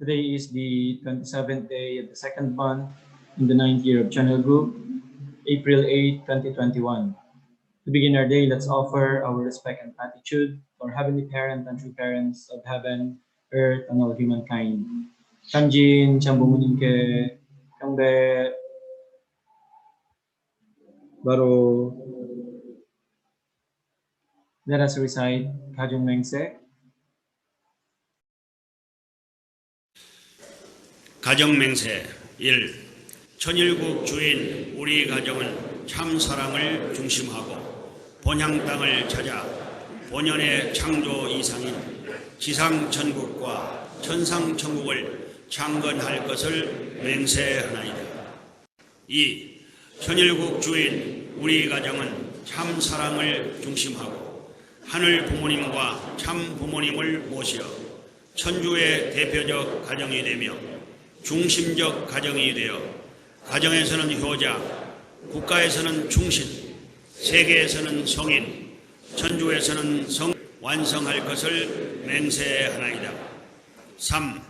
Today is the 27th day of the second month in the 9th year of Channel Group, April 8, 2021. To begin our day, let's offer our respect and gratitude to our Heavenly Parent and true parents of heaven, earth, and all humankind. Kanjin, Chambumuningke, Kangbe, Baro. Let us recite Kajong Mengse. 가정맹세 1. 천일국 주인 우리 가정은 참 사랑을 중심하고 본향 땅을 찾아 본연의 창조 이상인 지상 천국과 천상 천국을 창건할 것을 맹세하나이다. 2. 천일국 주인 우리 가정은 참 사랑을 중심하고 하늘 부모님과 참 부모님을 모시어 천주의 대표적 가정이 되며 중심적 가정이 되어 가정에서는 효자, 국가에서는 충신, 세계에서는 성인, 천주에서는 성 완성할 것을 맹세하나이다. 3.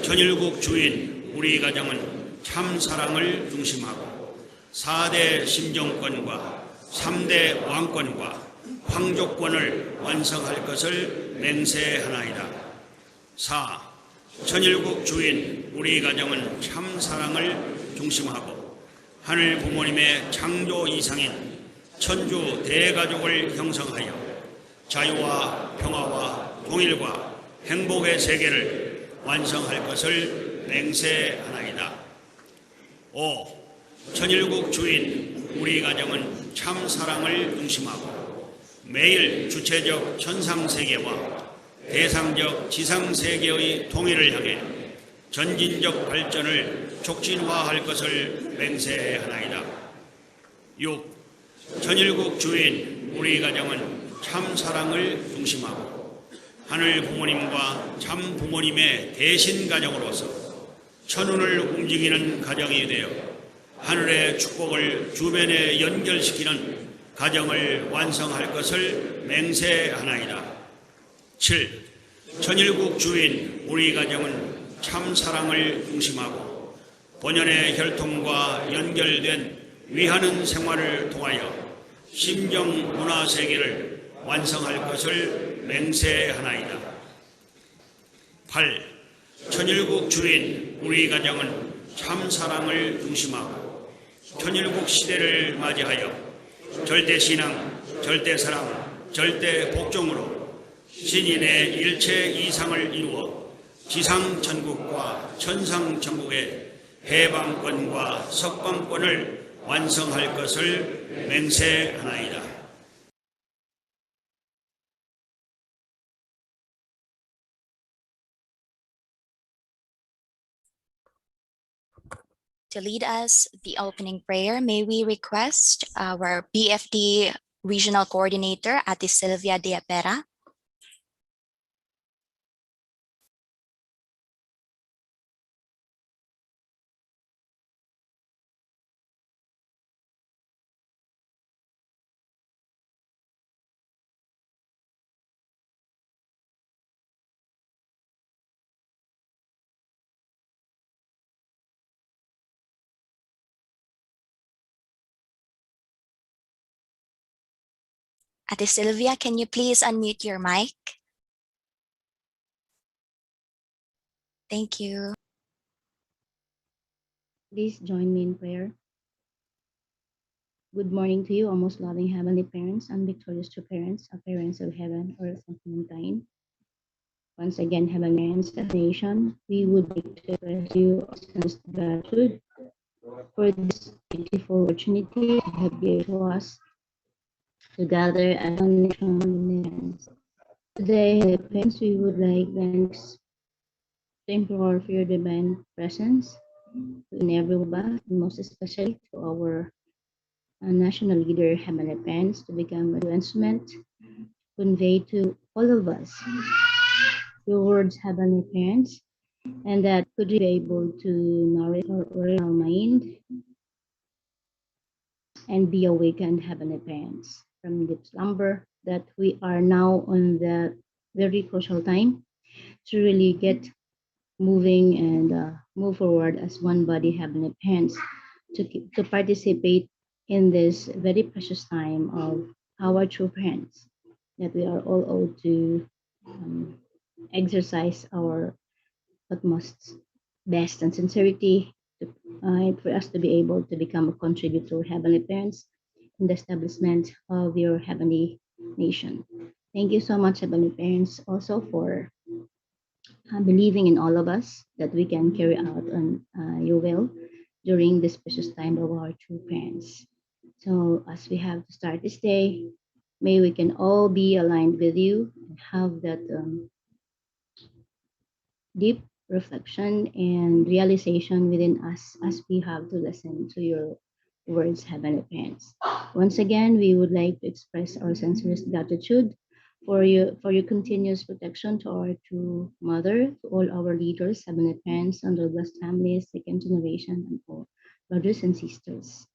천일국 주인 우리 가정은 참 사랑을 중심하고 4대 심정권과 3대 왕권과 황족권을 완성할 것을 맹세하나이다. 4. 천일국 주인 우리 가정은 참 사랑을 중심하고 하늘 부모님의 창조 이상인 천주 대가족을 형성하여 자유와 평화와 통일과 행복의 세계를 완성할 것을 맹세하나이다. 5. 천일국 주인 우리 가정은 참 사랑을 중심하고 매일 주체적 천상세계와 대상적 지상세계의 통일을 향해 전진적 발전을 촉진화할 것을 맹세하나이다. 6. 천일국 주인 우리 가정은 참 사랑을 중심하고 하늘 부모님과 참 부모님의 대신 가정으로서 천운을 움직이는 가정이 되어 하늘의 축복을 주변에 연결시키는 가정을 완성할 것을 맹세하나이다. 7. 천일국 주인 우리 가정은 참 사랑을 중심하고 본연의 혈통과 연결된 위하는 생활을 통하여 심정 문화 세계를 완성할 것을 맹세하나이다. 8. 천일국 주인 우리 가정은 참 사랑을 중심하고 천일국 시대를 맞이하여 절대신앙, 절대사랑, 절대복종으로 신인의 일체 이상을 이루어 지상천국과 천상천국의 해방권과 석방권을 완성할 것을 맹세하나이다. To lead us the opening prayer, may we request our BFD Regional Coordinator, Ate Sylvia Diapera. Ate Sylvia, can you please unmute your mic? Thank you. Please join me in prayer. Good morning to you, O most loving heavenly parents and victorious true parents, our parents of heaven, earth, and humankind. Once again, heavenly parents of the nation, we would like to express you our gratitude for this beautiful opportunity you have given to us to gather as a nation. Today, parents, we would like thanks to implore for your divine presence in every bath, most especially to our national leader, heavenly parents, to become an instrument to convey to all of us your words, heavenly parents, and that could be able to nourish our mind and be awakened, heavenly parents, from deep slumber, that we are now on the very crucial time to really get moving and move forward as one body, Heavenly Parents, to participate in this very precious time of our true parents, that we are all owed to um, exercise our utmost best and sincerity for us to be able to become a contributor, Heavenly Parents, in the establishment of your heavenly nation. Thank you so much, Heavenly Parents, also for believing in all of us that we can carry out on your will during this precious time of our true parents. So, as we have to start this day, may we can all be aligned with you and have that deep reflection and realization within us as we have to listen to your words, Heavenly Parents. Once again, we would like to express our sincerest gratitude for your continuous protection to our true mother, to all our leaders, Heavenly Parents, and our blessed families, second generation, and all brothers and sisters.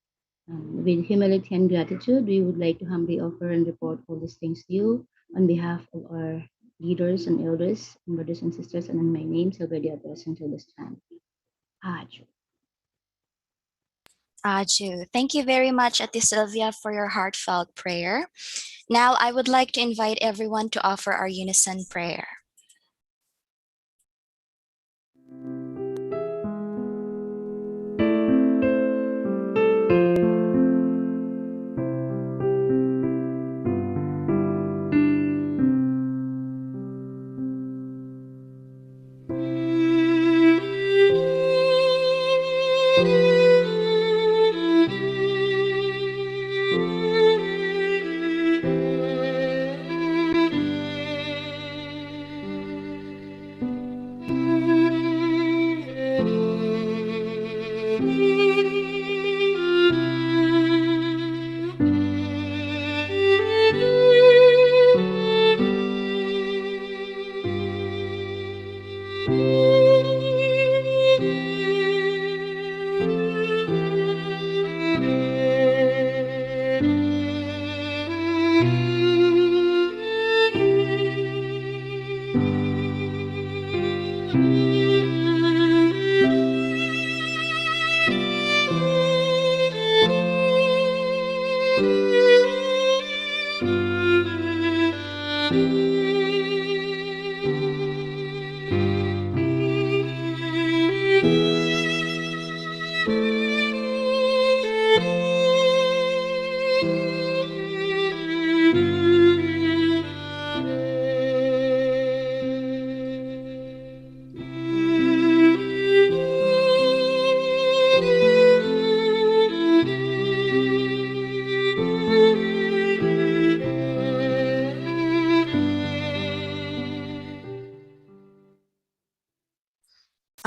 With humility and gratitude, we would like to humbly offer and report all these things to you on behalf of our leaders and elders, and brothers and sisters, and in my name, already addressed until this time. Aju. Aju. Thank you very much, Ate Sylvia, for your heartfelt prayer. Now, I would like to invite everyone to offer our unison prayer.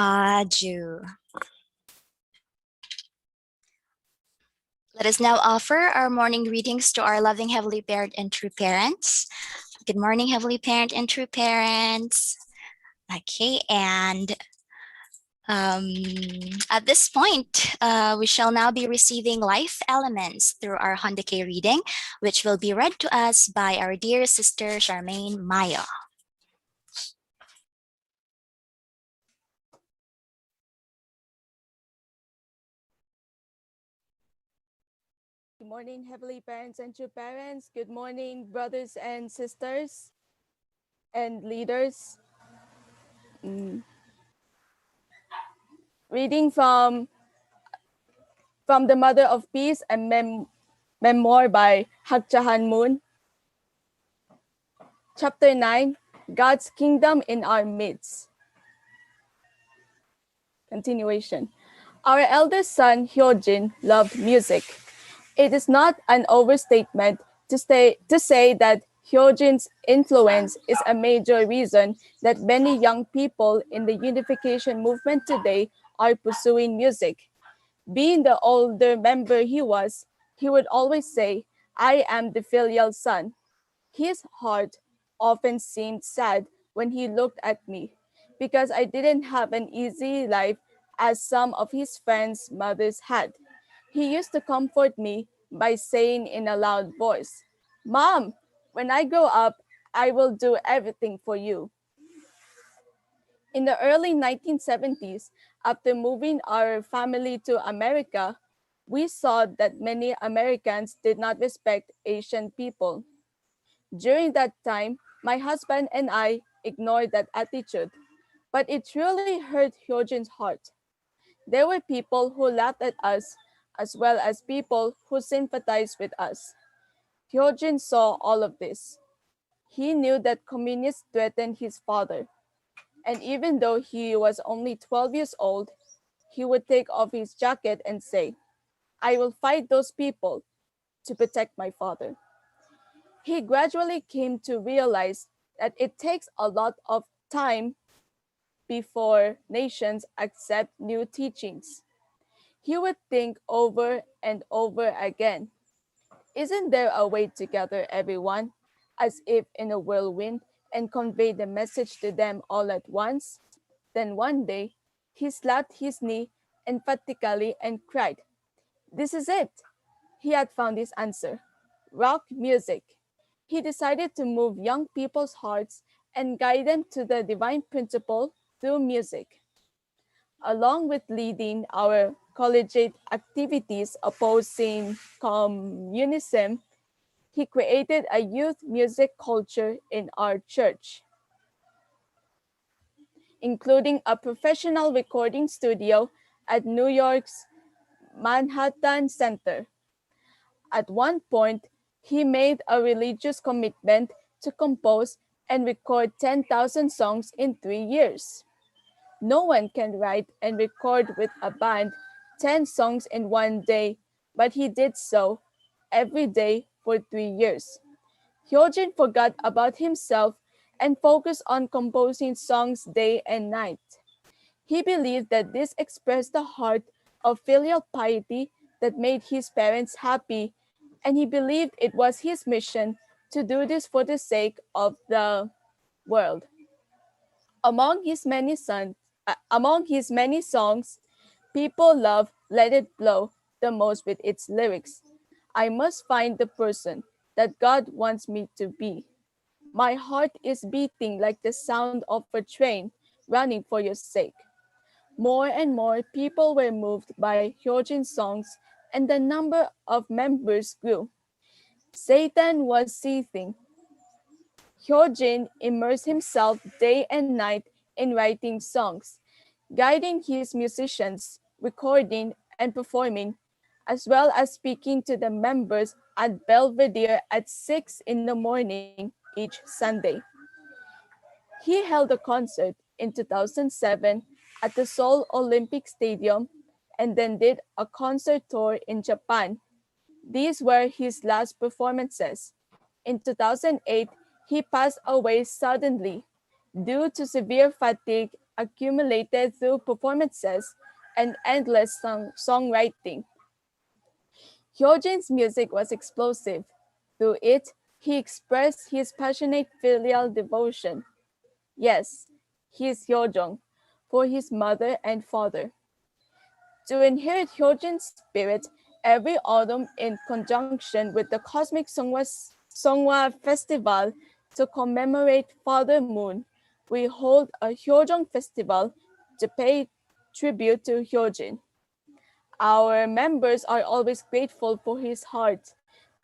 Aju. Let us now offer our morning greetings to our loving Heavenly Parent and true parents. Good morning, Heavenly Parent and true parents. Okay, and at this point, we shall now be receiving life elements through our Hondake reading, which will be read to us by our dear sister Charmaine Mayo. Good morning, Heavenly Parents and true parents. Good morning, brothers and sisters and leaders. Reading from the Mother of Peace and Memoir by Hakchahan Moon. Chapter 9, God's Kingdom in Our Midst. Continuation. Our eldest son, Hyojin, loved music. It is not an overstatement to say that Hyojin's influence is a major reason that many young people in the unification movement today are pursuing music. Being the older member he was, he would always say, "I am the filial son." His heart often seemed sad when he looked at me, because I didn't have an easy life as some of his friends' mothers had. He used to comfort me by saying in a loud voice, "Mom, when I grow up, I will do everything for you." In the early 1970s, after moving our family to America, we saw that many Americans did not respect Asian people. During that time, my husband and I ignored that attitude, but it truly hurt Hyojin's heart. There were people who laughed at us, as well as people who sympathized with us. Hyojin saw all of this. He knew that communists threatened his father, and even though he was only 12 years old, he would take off his jacket and say, "I will fight those people to protect my father." He gradually came to realize that it takes a lot of time before nations accept new teachings. He would think over and over again, "Isn't there a way to gather everyone, as if in a whirlwind, and convey the message to them all at once?" Then one day, he slapped his knee emphatically and cried, "This is it!" He had found his answer: rock music. He decided to move young people's hearts and guide them to the divine principle through music. Along with leading our collegiate activities opposing communism, he created a youth music culture in our church, including a professional recording studio at New York's Manhattan Center. At one point, he made a religious commitment to compose and record 10,000 songs in 3 years. No one can write and record with a band 10 songs in one day, but he did so every day for 3 years. Hyojin forgot about himself and focused on composing songs day and night. He believed that this expressed the heart of filial piety that made his parents happy, and he believed it was his mission to do this for the sake of the world. Among his many songs, people love "Let It Blow" the most with its lyrics. "I must find the person that God wants me to be. My heart is beating like the sound of a train running for your sake." More and more people were moved by Hyojin's songs, and the number of members grew. Satan was seething. Hyojin immersed himself day and night in writing songs, guiding his musicians, recording and performing, as well as speaking to the members at Belvedere at 6 in the morning each Sunday. He held a concert in 2007 at the Seoul Olympic Stadium and then did a concert tour in Japan. These were his last performances. In 2008, he passed away suddenly due to severe fatigue accumulated through performances and endless songwriting. Hyojin's music was explosive. Through it, he expressed his passionate filial devotion. Yes, he is Hyojong, for his mother and father. To inherit Hyojin's spirit, every autumn, in conjunction with the Cosmic Songwa Festival to commemorate Father Moon, we hold a Hyojong festival to pay tribute to Hyojin. Our members are always grateful for his heart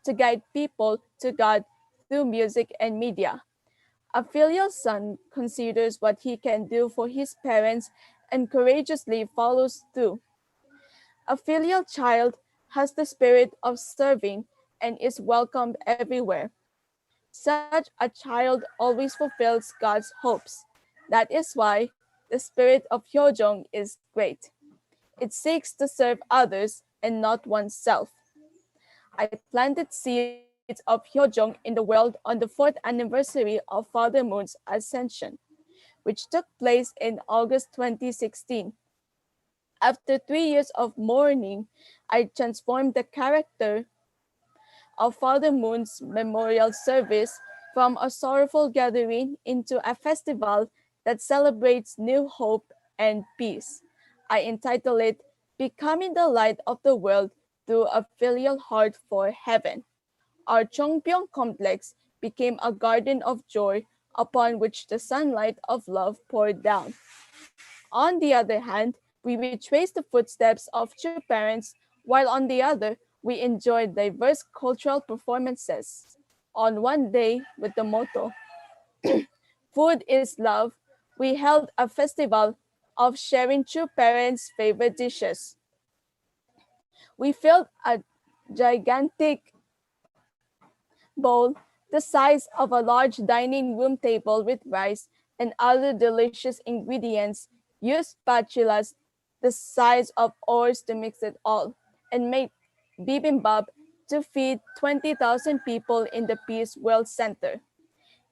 to guide people to God through music and media. A filial son considers what he can do for his parents and courageously follows through. A filial child has the spirit of serving and is welcomed everywhere. Such a child always fulfills God's hopes. That is why the spirit of Hyojong is great. It seeks to serve others and not oneself. I planted seeds of Hyojong in the world on the 4th anniversary of Father Moon's ascension, which took place in August 2016. After 3 years of mourning, I transformed the character of Father Moon's memorial service from a sorrowful gathering into a festival that celebrates new hope and peace. I entitled it "Becoming the Light of the World Through a Filial Heart for Heaven." Our Chongpyong complex became a garden of joy upon which the sunlight of love poured down. On the other hand, we retrace the footsteps of two parents, while on the other, we enjoy diverse cultural performances. On one day, with the motto, Food is Love, we held a festival of sharing two parents' favorite dishes. We filled a gigantic bowl the size of a large dining room table with rice and other delicious ingredients, used spatulas the size of oars to mix it all, and made bibimbap to feed 20,000 people in the Peace World Center.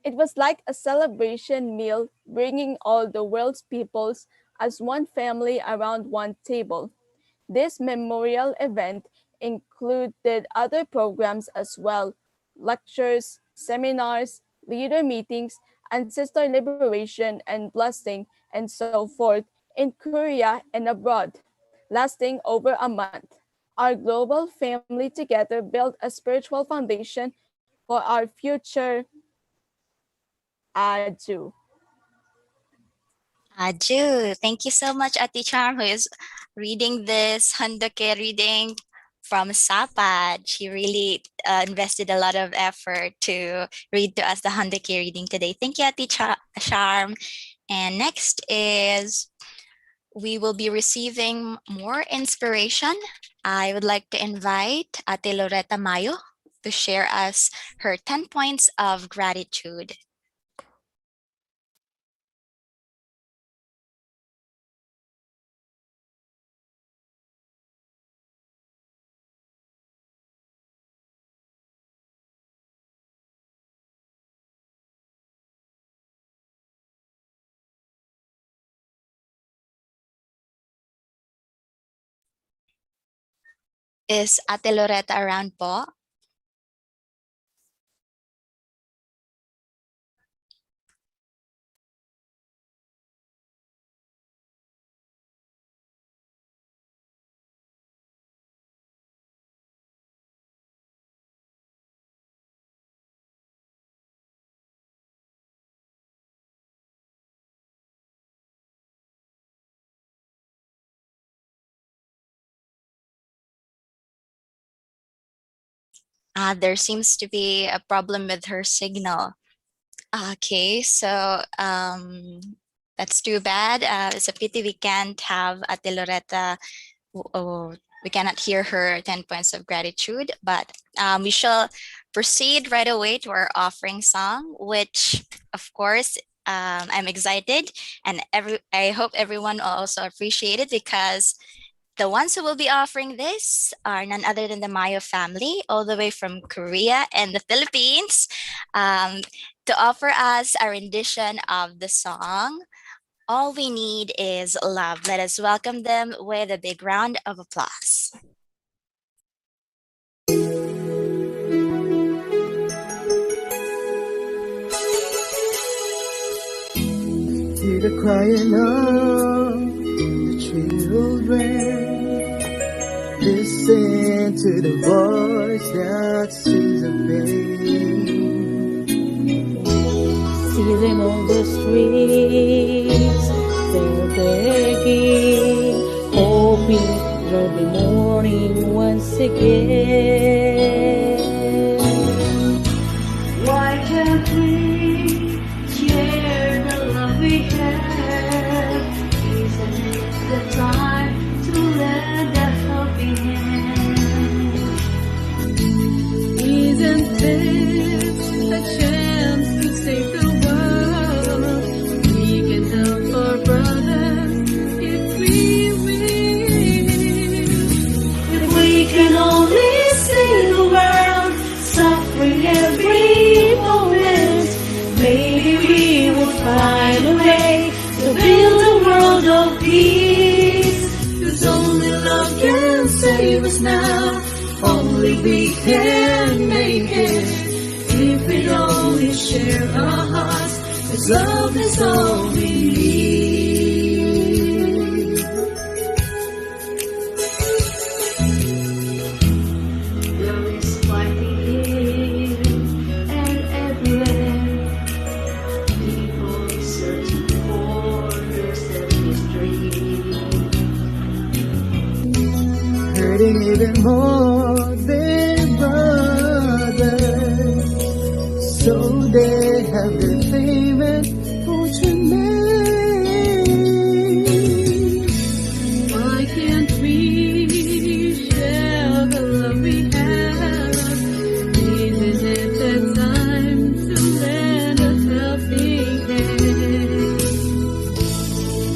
It was like a celebration meal, bringing all the world's peoples as one family around one table. This memorial event included other programs as well: lectures, seminars, leader meetings, ancestor liberation and blessing, and so forth in Korea and abroad, lasting over a month. Our global family together built a spiritual foundation for our future. Aju. Aju, thank you so much, Ati Charm, who is reading this Handoke reading from Sapad. She really invested a lot of effort to read to us the Handoke reading today. Thank you, Ati Charm. And next is, we will be receiving more inspiration. I would like to invite Ate Loretta Mayo to share us her 10 points of gratitude. Is Ate Loretta around po? There seems to be a problem with her signal. Okay, so that's too bad. It's a pity we can't have Ate Loretta. We cannot hear her 10 points of gratitude, but we shall proceed right away to our offering song, which, of course, I'm excited, and I hope everyone will also appreciate it, because the ones who will be offering this are none other than the Mayo family, all the way from Korea and the Philippines, to offer us a rendition of the song, All We Need Is Love. Let us welcome them with a big round of applause. Hear the crying of the children. Listen to the voice that sings of pain. See them on the streets, they're begging, hoping there'll be morning once again. Why can't we share the love we have? Isn't it the time to let that helping hand? Isn't this a chance to save the world? We can help our brothers if we will. If we can only save the world, suffering every moment, maybe we will find a way to build a world of peace. 'Cause only love can save us now. Only we can make it. If we only share our hearts, 'cause love is all we need. Love is fighting here and everywhere. treating even more than brothers. So they have their fame and fortune made. Why can't we share the love we have? Even if it's time to lend a helping hand.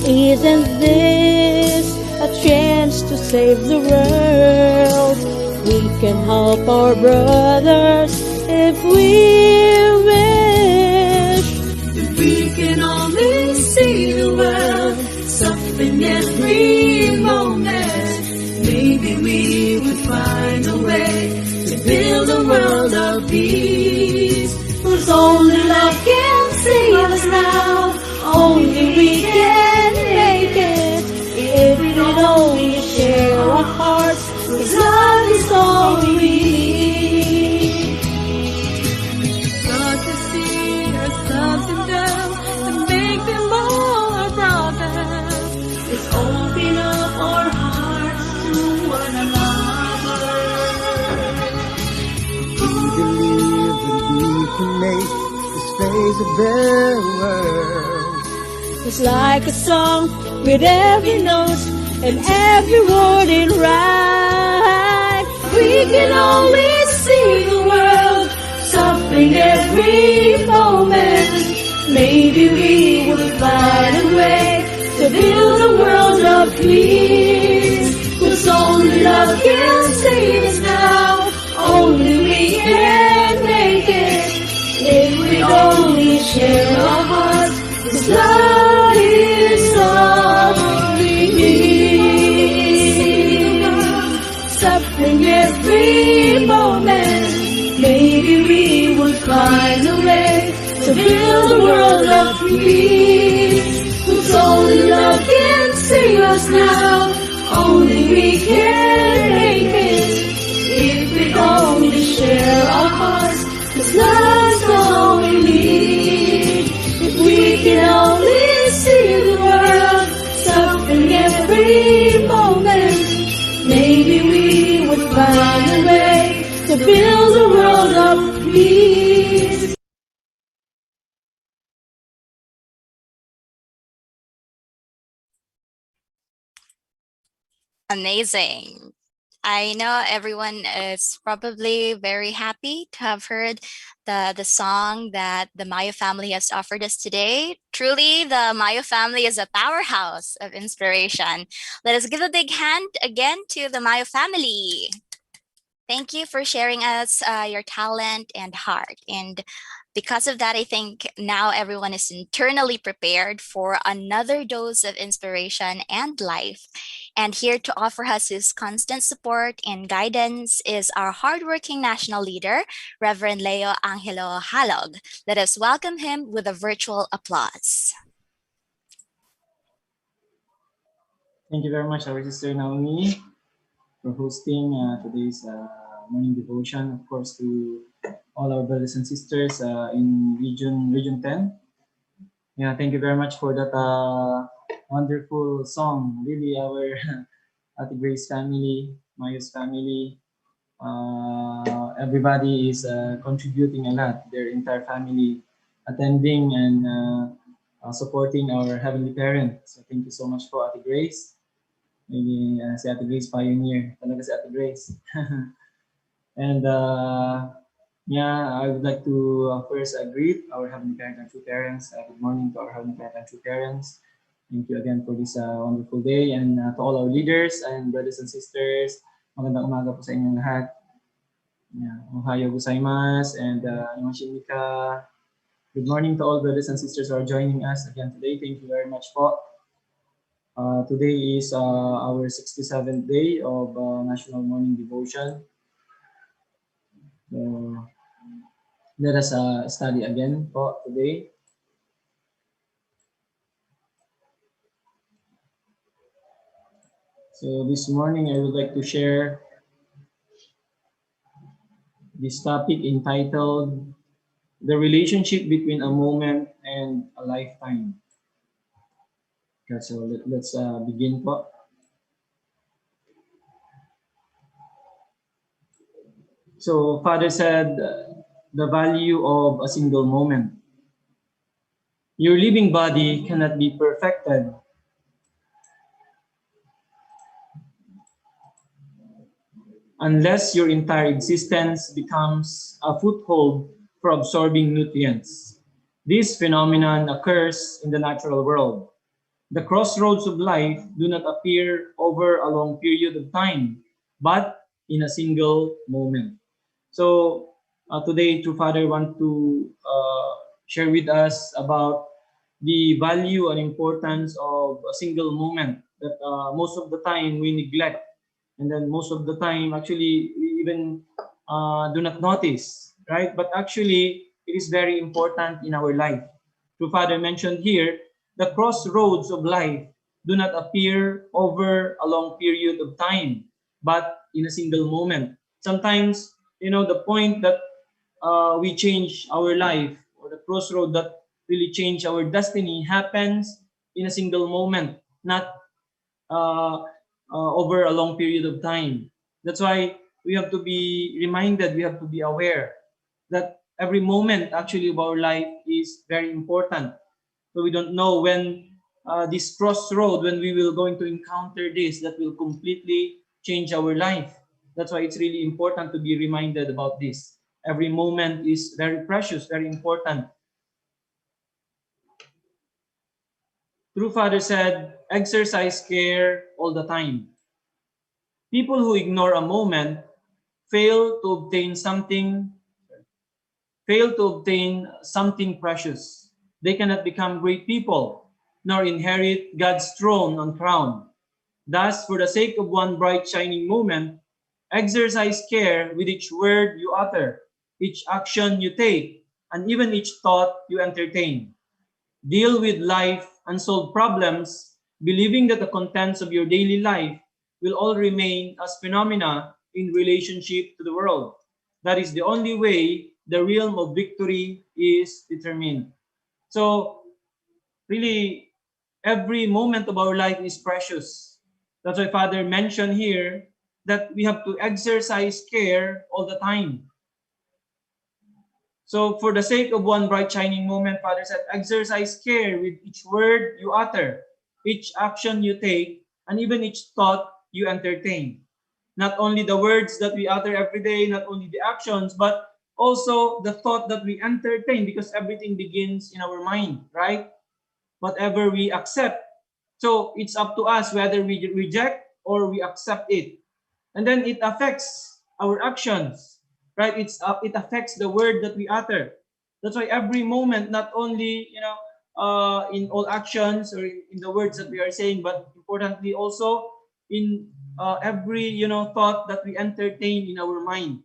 Isn't this a chance to save the world? We can help our brothers if we wish. If we can only see the world suffering every moment, maybe we would find a way to build a world of peace. Cause only love can save us now. Only we can make it. If we could only share our hearts, cause love is all we need. Got to see ourselves in them and make them all our brothers. Let's open up our hearts to one another. We believe that we can make this place a better world. It's like a song with every note and every word in right. We can only see the world suffering every moment. Maybe we will find a way to build a world of peace. Cause only love can save us now. Only we can make it. If we only share our hearts, cause love is all we need. Suffering every moment, maybe we would find a way to build a world of peace. Cause only love can save us now. Only we can make it. If we only share our hearts, cause love's all we need. If we can only see the world suffering every moment, maybe we would find a way to build a world of peace. Amazing. I know everyone is probably very happy to have heard the song that the Mayo family has offered us today. Truly, the Mayo family is a powerhouse of inspiration. Let us give a big hand again to the Mayo family. Thank you for sharing us your talent and heart. And because of that, I think now everyone is internally prepared for another dose of inspiration and life. And here to offer us his constant support and guidance is our hardworking national leader, Reverend Leo Angelo Halog. Let us welcome him with a virtual applause. Thank you very much, our sister Naomi, for hosting today's morning devotion. Of course, to all our brothers and sisters in Region 10. Yeah, thank you very much for that wonderful song. Really, our Ate Grace family, Mayo's family, everybody is contributing a lot. Their entire family attending and supporting our Heavenly Parent. So thank you so much po, Ate Grace. Maybe si Ate Grace pioneer. Talaga si Ate Grace. And yeah, I would like to first greet our Heavenly Parent and True Parents. Good morning to our Heavenly Parent and True Parents. Thank you again for this wonderful day. And to all our leaders and brothers and sisters, magandang umaga po sa inyong lahat. Yeah, Ohayo gozaimasu and Yamashimika. Good morning to all brothers and sisters who are joining us again today. Thank you very much po. Today is our 67th day of National Morning Devotion. So, let us study again po today. So this morning I would like to share this topic entitled The Relationship Between a Moment and a Lifetime. Okay, so let's begin po. So Father said the value of a single moment. Your living body cannot be perfected unless your entire existence becomes a foothold for absorbing nutrients. This phenomenon occurs in the natural world. The crossroads of life do not appear over a long period of time, but in a single moment. So today, True Father want to share with us about the value and importance of a single moment that most of the time we neglect, and then most of the time actually we even do not notice, right? But actually it is very important in our life. True Father mentioned here, the crossroads of life do not appear over a long period of time, but in a single moment. Sometimes, the point that we change our life, or the crossroad that really change our destiny, happens in a single moment, not over a long period of time. That's why we have to be reminded, we have to be aware that every moment actually of our life is very important. So we don't know when this crossroad, when we will going to encounter this, that will completely change our life. That's why it's really important to be reminded about this. Every moment is very precious, very important. True Father said, exercise care all the time. People who ignore a moment fail to obtain something precious. They cannot become great people, nor inherit God's throne and crown. Thus, for the sake of one bright shining moment, exercise care with each word you utter, each action you take, and even each thought you entertain. Deal with life unsolved problems, believing that the contents of your daily life will all remain as phenomena in relationship to the world. That is the only way the realm of victory is determined. So, really, every moment of our life is precious. That's why Father mentioned here that we have to exercise care all the time. So for the sake of one bright shining moment, Father said, exercise care with each word you utter, each action you take, and even each thought you entertain. Not only the words that we utter every day, not only the actions, but also the thought that we entertain, because everything begins in our mind, right? Whatever we accept. So it's up to us whether we reject or we accept it. And then it affects our actions, right? It affects the word that we utter. That's why every moment, not only in all actions or in the words that we are saying, but importantly also in every thought that we entertain in our mind.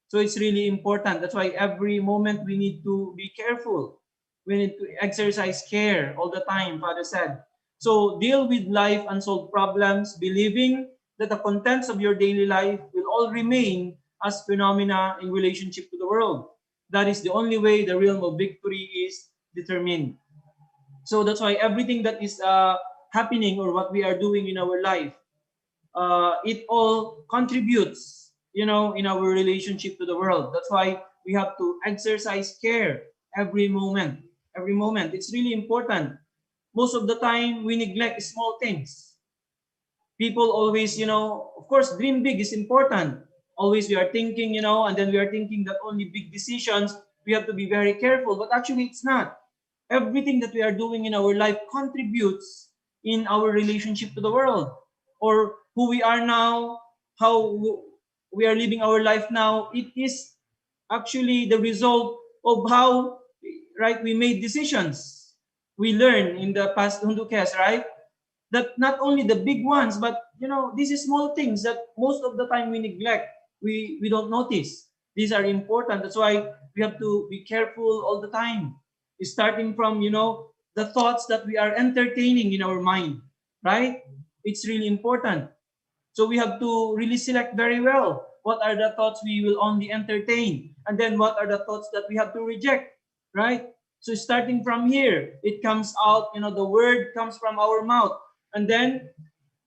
So it's really important. That's why every moment we need to be careful. We need to exercise care all the time, Father said. So deal with life unsolved problems, believing that the contents of your daily life will all remain as phenomena in relationship to the world. That is the only way the realm of victory is determined. So that's why everything that is happening or what we are doing in our life, it all contributes, in our relationship to the world. That's why we have to exercise care every moment. Every moment, it's really important. Most of the time, we neglect small things. People always, of course, dream big is important. Always we are thinking, and then we are thinking that only big decisions, we have to be very careful. But actually, it's not. Everything that we are doing in our life contributes in our relationship to the world, or who we are now, how we are living our life now. It is actually the result of how, right, we made decisions. We learn in the past Hundukes, right? That not only the big ones, but these are small things that most of the time we neglect. We don't notice. These are important. That's why we have to be careful all the time. Starting from the thoughts that we are entertaining in our mind, right? It's really important. So we have to really select very well what are the thoughts we will only entertain, and then what are the thoughts that we have to reject, right? So starting from here, it comes out, the word comes from our mouth, and then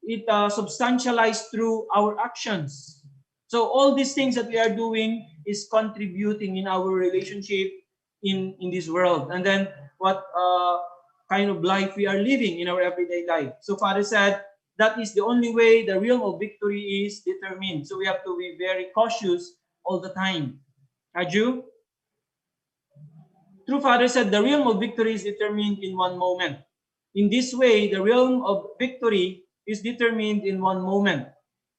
it substantialized through our actions. So all these things that we are doing is contributing in our relationship in this world. And then what kind of life we are living in our everyday life. So Father said, that is the only way the realm of victory is determined. So we have to be very cautious all the time. Aju? True Father said, the realm of victory is determined in one moment. In this way, the realm of victory is determined in one moment.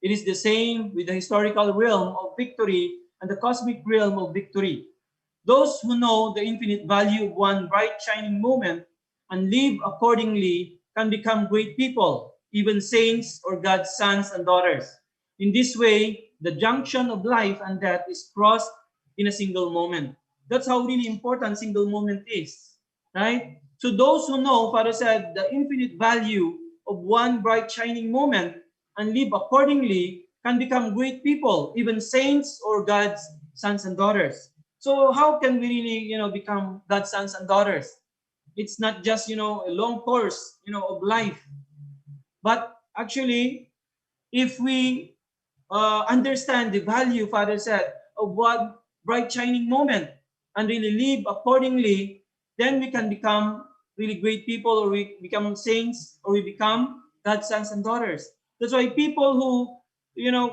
It is the same with the historical realm of victory and the cosmic realm of victory. Those who know the infinite value of one bright shining moment and live accordingly can become great people, even saints or God's sons and daughters. In this way, the junction of life and death is crossed in a single moment. That's how really important single moment is, right? So those who know, Father said, the infinite value of one bright shining moment and live accordingly can become great people, even saints or God's sons and daughters. So how can we really, become God's sons and daughters? It's not just, a long course, of life. But actually, if we understand the value, Father said, of one bright shining moment and really live accordingly, then we can become really great people, or we become saints, or we become God's sons and daughters. That's why people who,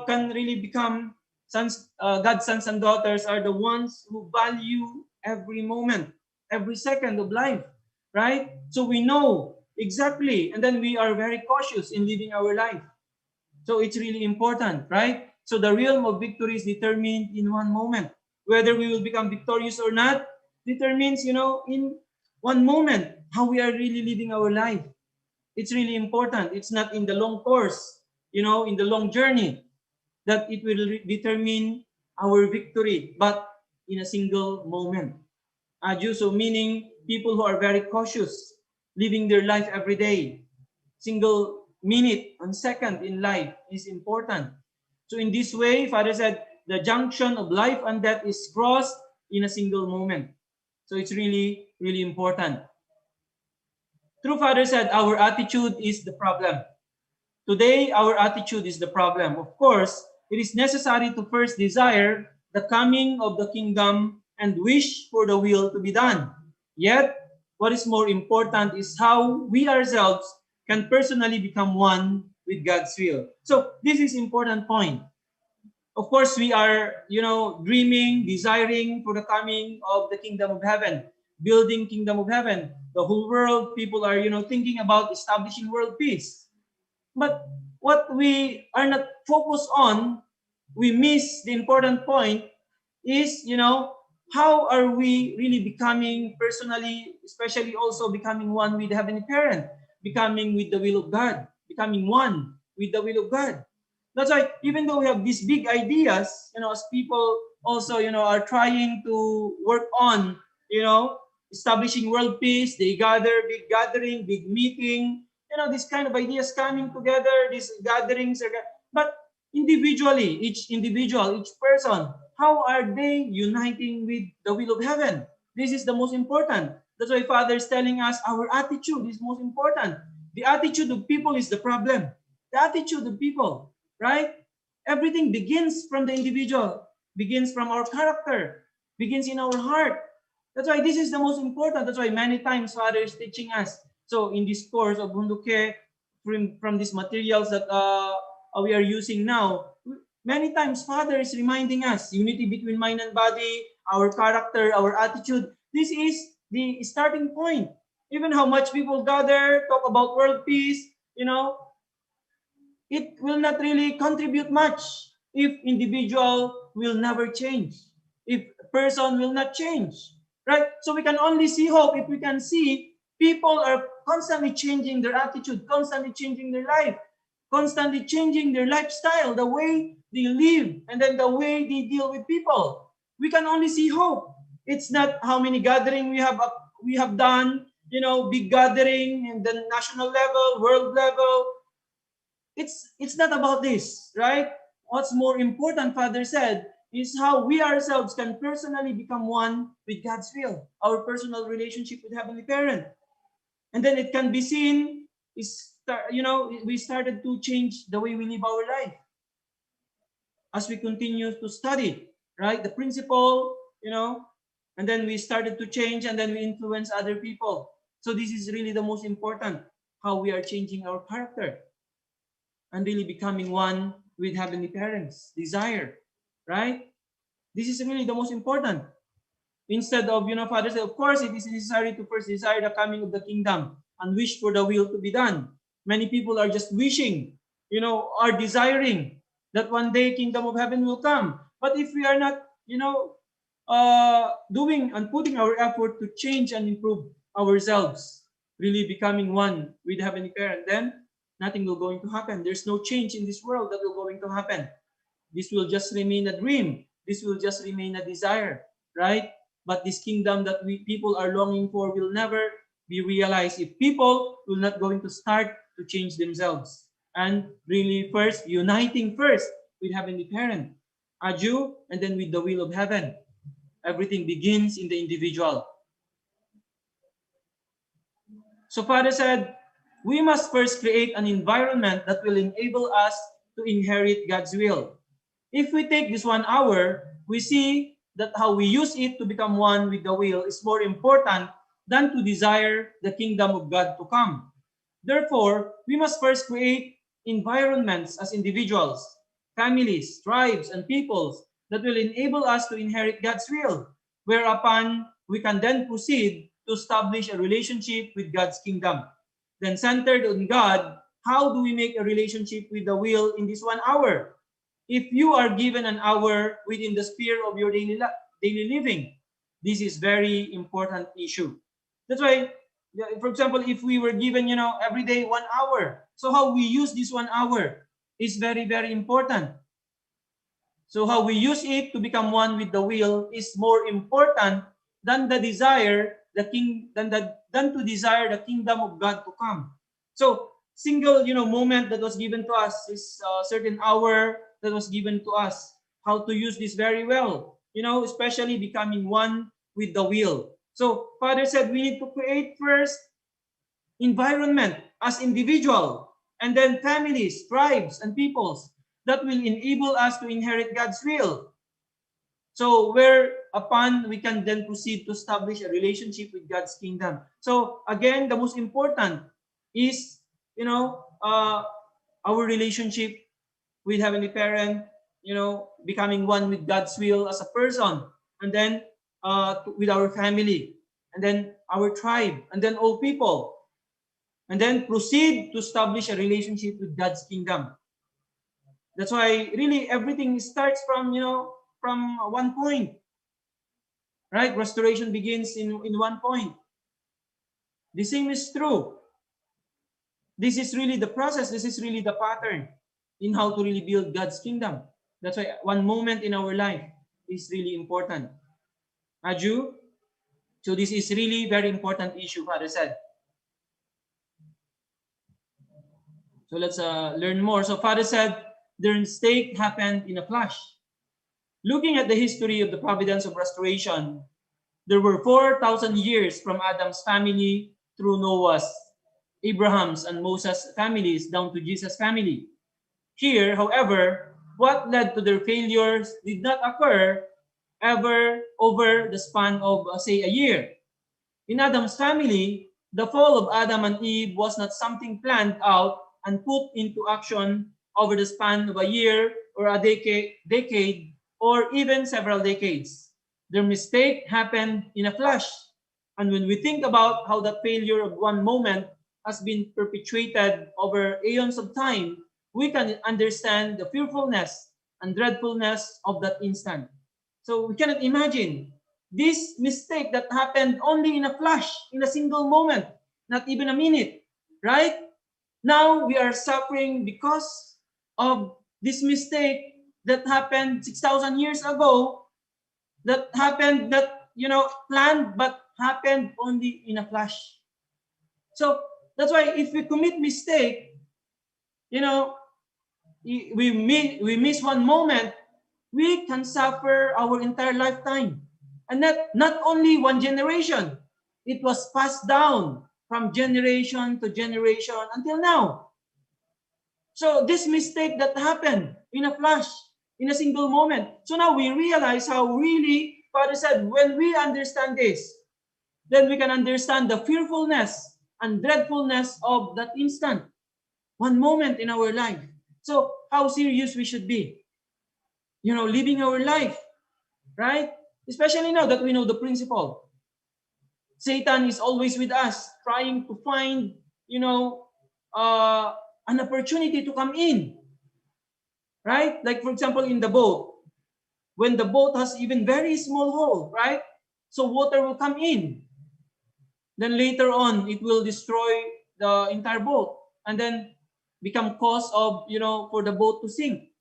can really become God's sons and daughters are the ones who value every moment, every second of life, right? So we know exactly, and then we are very cautious in living our life. So it's really important, right? So the realm of victory is determined in one moment. Whether we will become victorious or not determines, in one moment, how we are really living our life. It's really important. It's not in the long course, in the long journey, that it will determine our victory, but in a single moment. So meaning people who are very cautious, living their life every day, single minute and second in life is important. So in this way, Father said, the junction of life and death is crossed in a single moment. So it's really, really important. True Father said, our attitude is the problem. Today, our attitude is the problem. Of course, it is necessary to first desire the coming of the kingdom and wish for the will to be done. Yet, what is more important is how we ourselves can personally become one with God's will. So, this is important point. Of course, we are, dreaming, desiring for the coming of the kingdom of heaven, building kingdom of heaven. The whole world, people are, thinking about establishing world peace. But what we are not focused on, we miss the important point is, how are we really becoming personally, especially also becoming one with the Heavenly Parent, becoming with the will of God, becoming one with the will of God. That's why even though we have these big ideas, as people also, are trying to work on, establishing world peace, they gather, big gathering, big meeting, this kind of ideas coming together, these gatherings are, but individually, each individual, each person, how are they uniting with the will of heaven? This is the most important. That's why Father is telling us our attitude is most important. The attitude of people is the problem. The attitude of people, right? Everything begins from the individual, begins from our character, begins in our heart. That's why this is the most important. That's why many times Father is teaching us. So in this course of Bunduke, from these materials that we are using now, many times Father is reminding us unity between mind and body, our character, our attitude. This is the starting point. Even how much people gather, talk about world peace, it will not really contribute much if individual will never change, if person will not change, right? So we can only see hope if we can see people are constantly changing their attitude, constantly changing their life, constantly changing their lifestyle, the way they live, and then the way they deal with people. We can only see hope. It's not how many gathering we have done, big gathering in the national level, world level. It's not about this, right? What's more important, Father said, is how we ourselves can personally become one with God's will, our personal relationship with Heavenly Parent. And then it can be seen, we started to change the way we live our life. as we continue to study, right? The principle, and then we started to change, and then we influence other people. So this is really the most important, how we are changing our character and really becoming one with Heavenly Parents' desire, right? This is really the most important. Instead of, Father said, of course, it is necessary to first desire the coming of the kingdom and wish for the will to be done. Many people are just wishing, are desiring that one day kingdom of heaven will come. But if we are not, doing and putting our effort to change and improve ourselves, really becoming one with the Heavenly Parent, then nothing will going to happen. There's no change in this world that will going to happen. This will just remain a dream. This will just remain a desire, right? But this kingdom that people are longing for will never be realized if people will not going to start to change themselves and really first uniting first with Heavenly Parent, Aju, and then with the will of heaven. Everything begins in the individual. So Father said, we must first create an environment that will enable us to inherit God's will. If we take this 1 hour, we see that how we use it to become one with the will is more important than to desire the kingdom of God to come. Therefore, we must first create environments as individuals, families, tribes, and peoples that will enable us to inherit God's will, whereupon we can then proceed to establish a relationship with God's kingdom. Then centered on God, how do we make a relationship with the will in this 1 hour? If you are given an hour within the sphere of your daily living, this is very important issue. That's why, for example, if we were given, every day 1 hour, so how we use this 1 hour is very, very important. So how we use it to become one with the will is more important than the desire, than to desire the kingdom of God to come. So single, moment that was given to us is a certain hour that was given to us. How to use this very well, especially becoming one with the will. So Father said we need to create first environment as individual, and then families, tribes, and peoples that will enable us to inherit God's will. So whereupon we can then proceed to establish a relationship with God's kingdom. So again, the most important is, our relationship with Heavenly Parent, becoming one with God's will as a person, and then with our family, and then our tribe, and then all people, and then proceed to establish a relationship with God's kingdom. That's why really everything starts from, from one point, right? Restoration begins in one point. The same is true. This is really the process. This is really the pattern in how to really build God's kingdom. That's why one moment in our life is really important. Aju? So this is really very important issue, Father said. So let's learn more. So Father said, their mistake happened in a flash. Looking at the history of the providence of restoration, there were 4,000 years from Adam's family through Noah's, Abraham's, and Moses' families down to Jesus' family. Here, however, what led to their failures did not occur ever over the span of, say, a year. In Adam's family, the fall of Adam and Eve was not something planned out and put into action over the span of a year or a decade or even several decades. Their mistake happened in a flash. And when we think about how the failure of one moment has been perpetuated over aeons of time, we can understand the fearfulness and dreadfulness of that instant. So we cannot imagine this mistake that happened only in a flash, in a single moment, not even a minute, right? Now we are suffering because of this mistake that happened 6,000 years ago, that happened, that, planned, but happened only in a flash. So that's why if we commit mistake, we miss one moment, we can suffer our entire lifetime. And not only one generation, it was passed down from generation to generation until now. So this mistake that happened in a flash in a single moment. So now we realize how really, Father said, when we understand this, then we can understand the fearfulness and dreadfulness of that instant, one moment in our life. So how serious we should be, living our life, right? Especially now that we know the principle. Satan is always with us, trying to find, an opportunity to come in, right? Like, for example, in the boat, when the boat has even very small hole, right? So water will come in. Then later on, it will destroy the entire boat and then become cause of, for the boat to sink.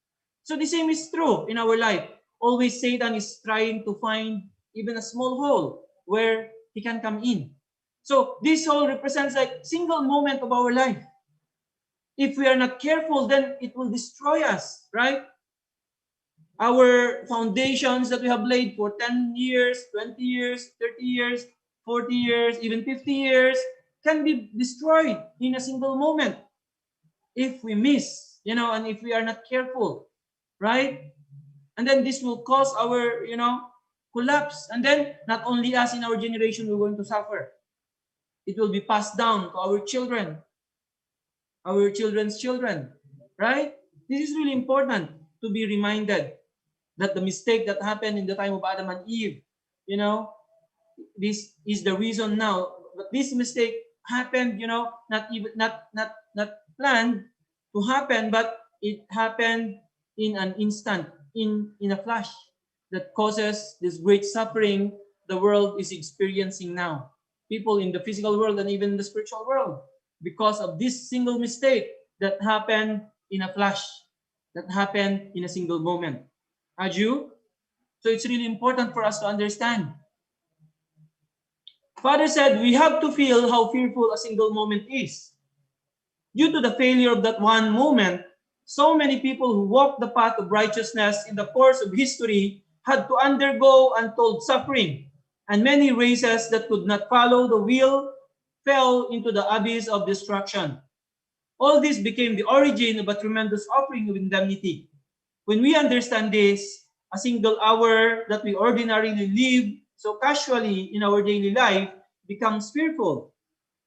So the same is true in our life. Always Satan is trying to find even a small hole where he can come in. So this hole represents like single moment of our life. If we are not careful, then it will destroy us, right? Our foundations that we have laid for 10 years, 20 years, 30 years, 40 years, even 50 years can be destroyed in a single moment if we miss, and if we are not careful, right? And then this will cause our, collapse. And then not only us in our generation we're going to suffer. It will be passed down to our children, our children's children, right? This is really important to be reminded that the mistake that happened in the time of Adam and Eve, this is the reason now. But this mistake happened, not planned to happen, but it happened in an instant, in a flash, that causes this great suffering the world is experiencing now. People in the physical world and even the spiritual world, because of this single mistake that happened in a flash, that happened in a single moment. Aju? So it's really important for us to understand. Father said we have to feel how fearful a single moment is. Due to the failure of that one moment, so many people who walked the path of righteousness in the course of history had to undergo untold suffering, and many races that could not follow the will fell into the abyss of destruction. All this became the origin of a tremendous offering of indemnity. When we understand this, a single hour that we ordinarily live so casually in our daily life becomes fearful.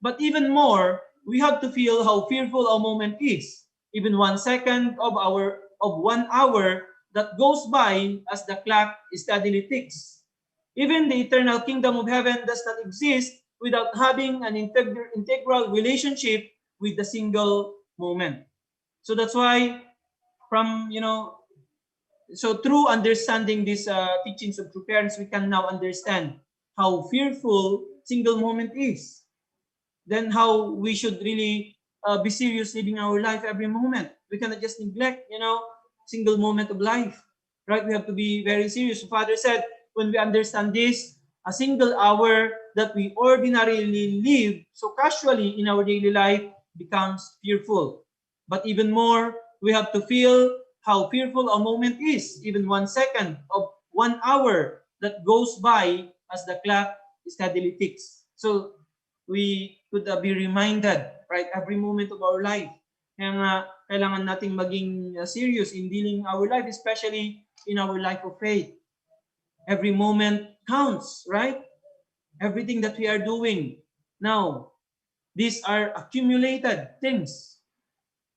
But even more, we have to feel how fearful a moment is. Even 1 second of 1 hour that goes by as the clock steadily ticks. Even the eternal kingdom of heaven does not exist without having an integral relationship with the single moment. So that's why so through understanding these teachings of true parents, we can now understand how fearful single moment is. Then how we should really be serious living our life every moment. We cannot just neglect, single moment of life, right? We have to be very serious. Father said, when we understand this, a single hour that we ordinarily live so casually in our daily life becomes fearful. But even more, we have to feel how fearful a moment is, even 1 second of 1 hour that goes by as the clock steadily ticks. So we could be reminded, right, every moment of our life. Kaya nga, kailangan nating maging serious in dealing our life, especially in our life of faith. Every moment counts, right? Everything that we are doing. Now, these are accumulated things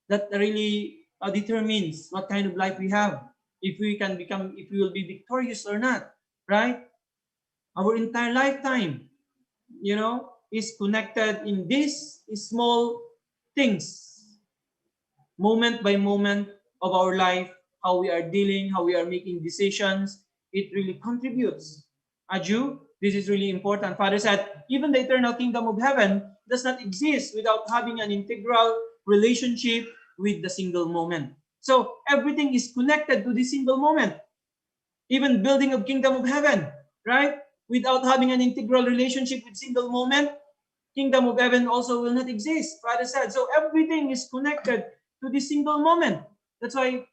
that really determines what kind of life we have. If we will be victorious or not, right? Our entire lifetime, is connected in these small things, moment by moment of our life, how we are dealing, how we are making decisions. It really contributes. Aju, this is really important. Father said, even the eternal kingdom of heaven does not exist without having an integral relationship with the single moment. So everything is connected to this single moment. Even building of kingdom of heaven, right? Without having an integral relationship with single moment, kingdom of heaven also will not exist. Father said, so everything is connected to this single moment. That's why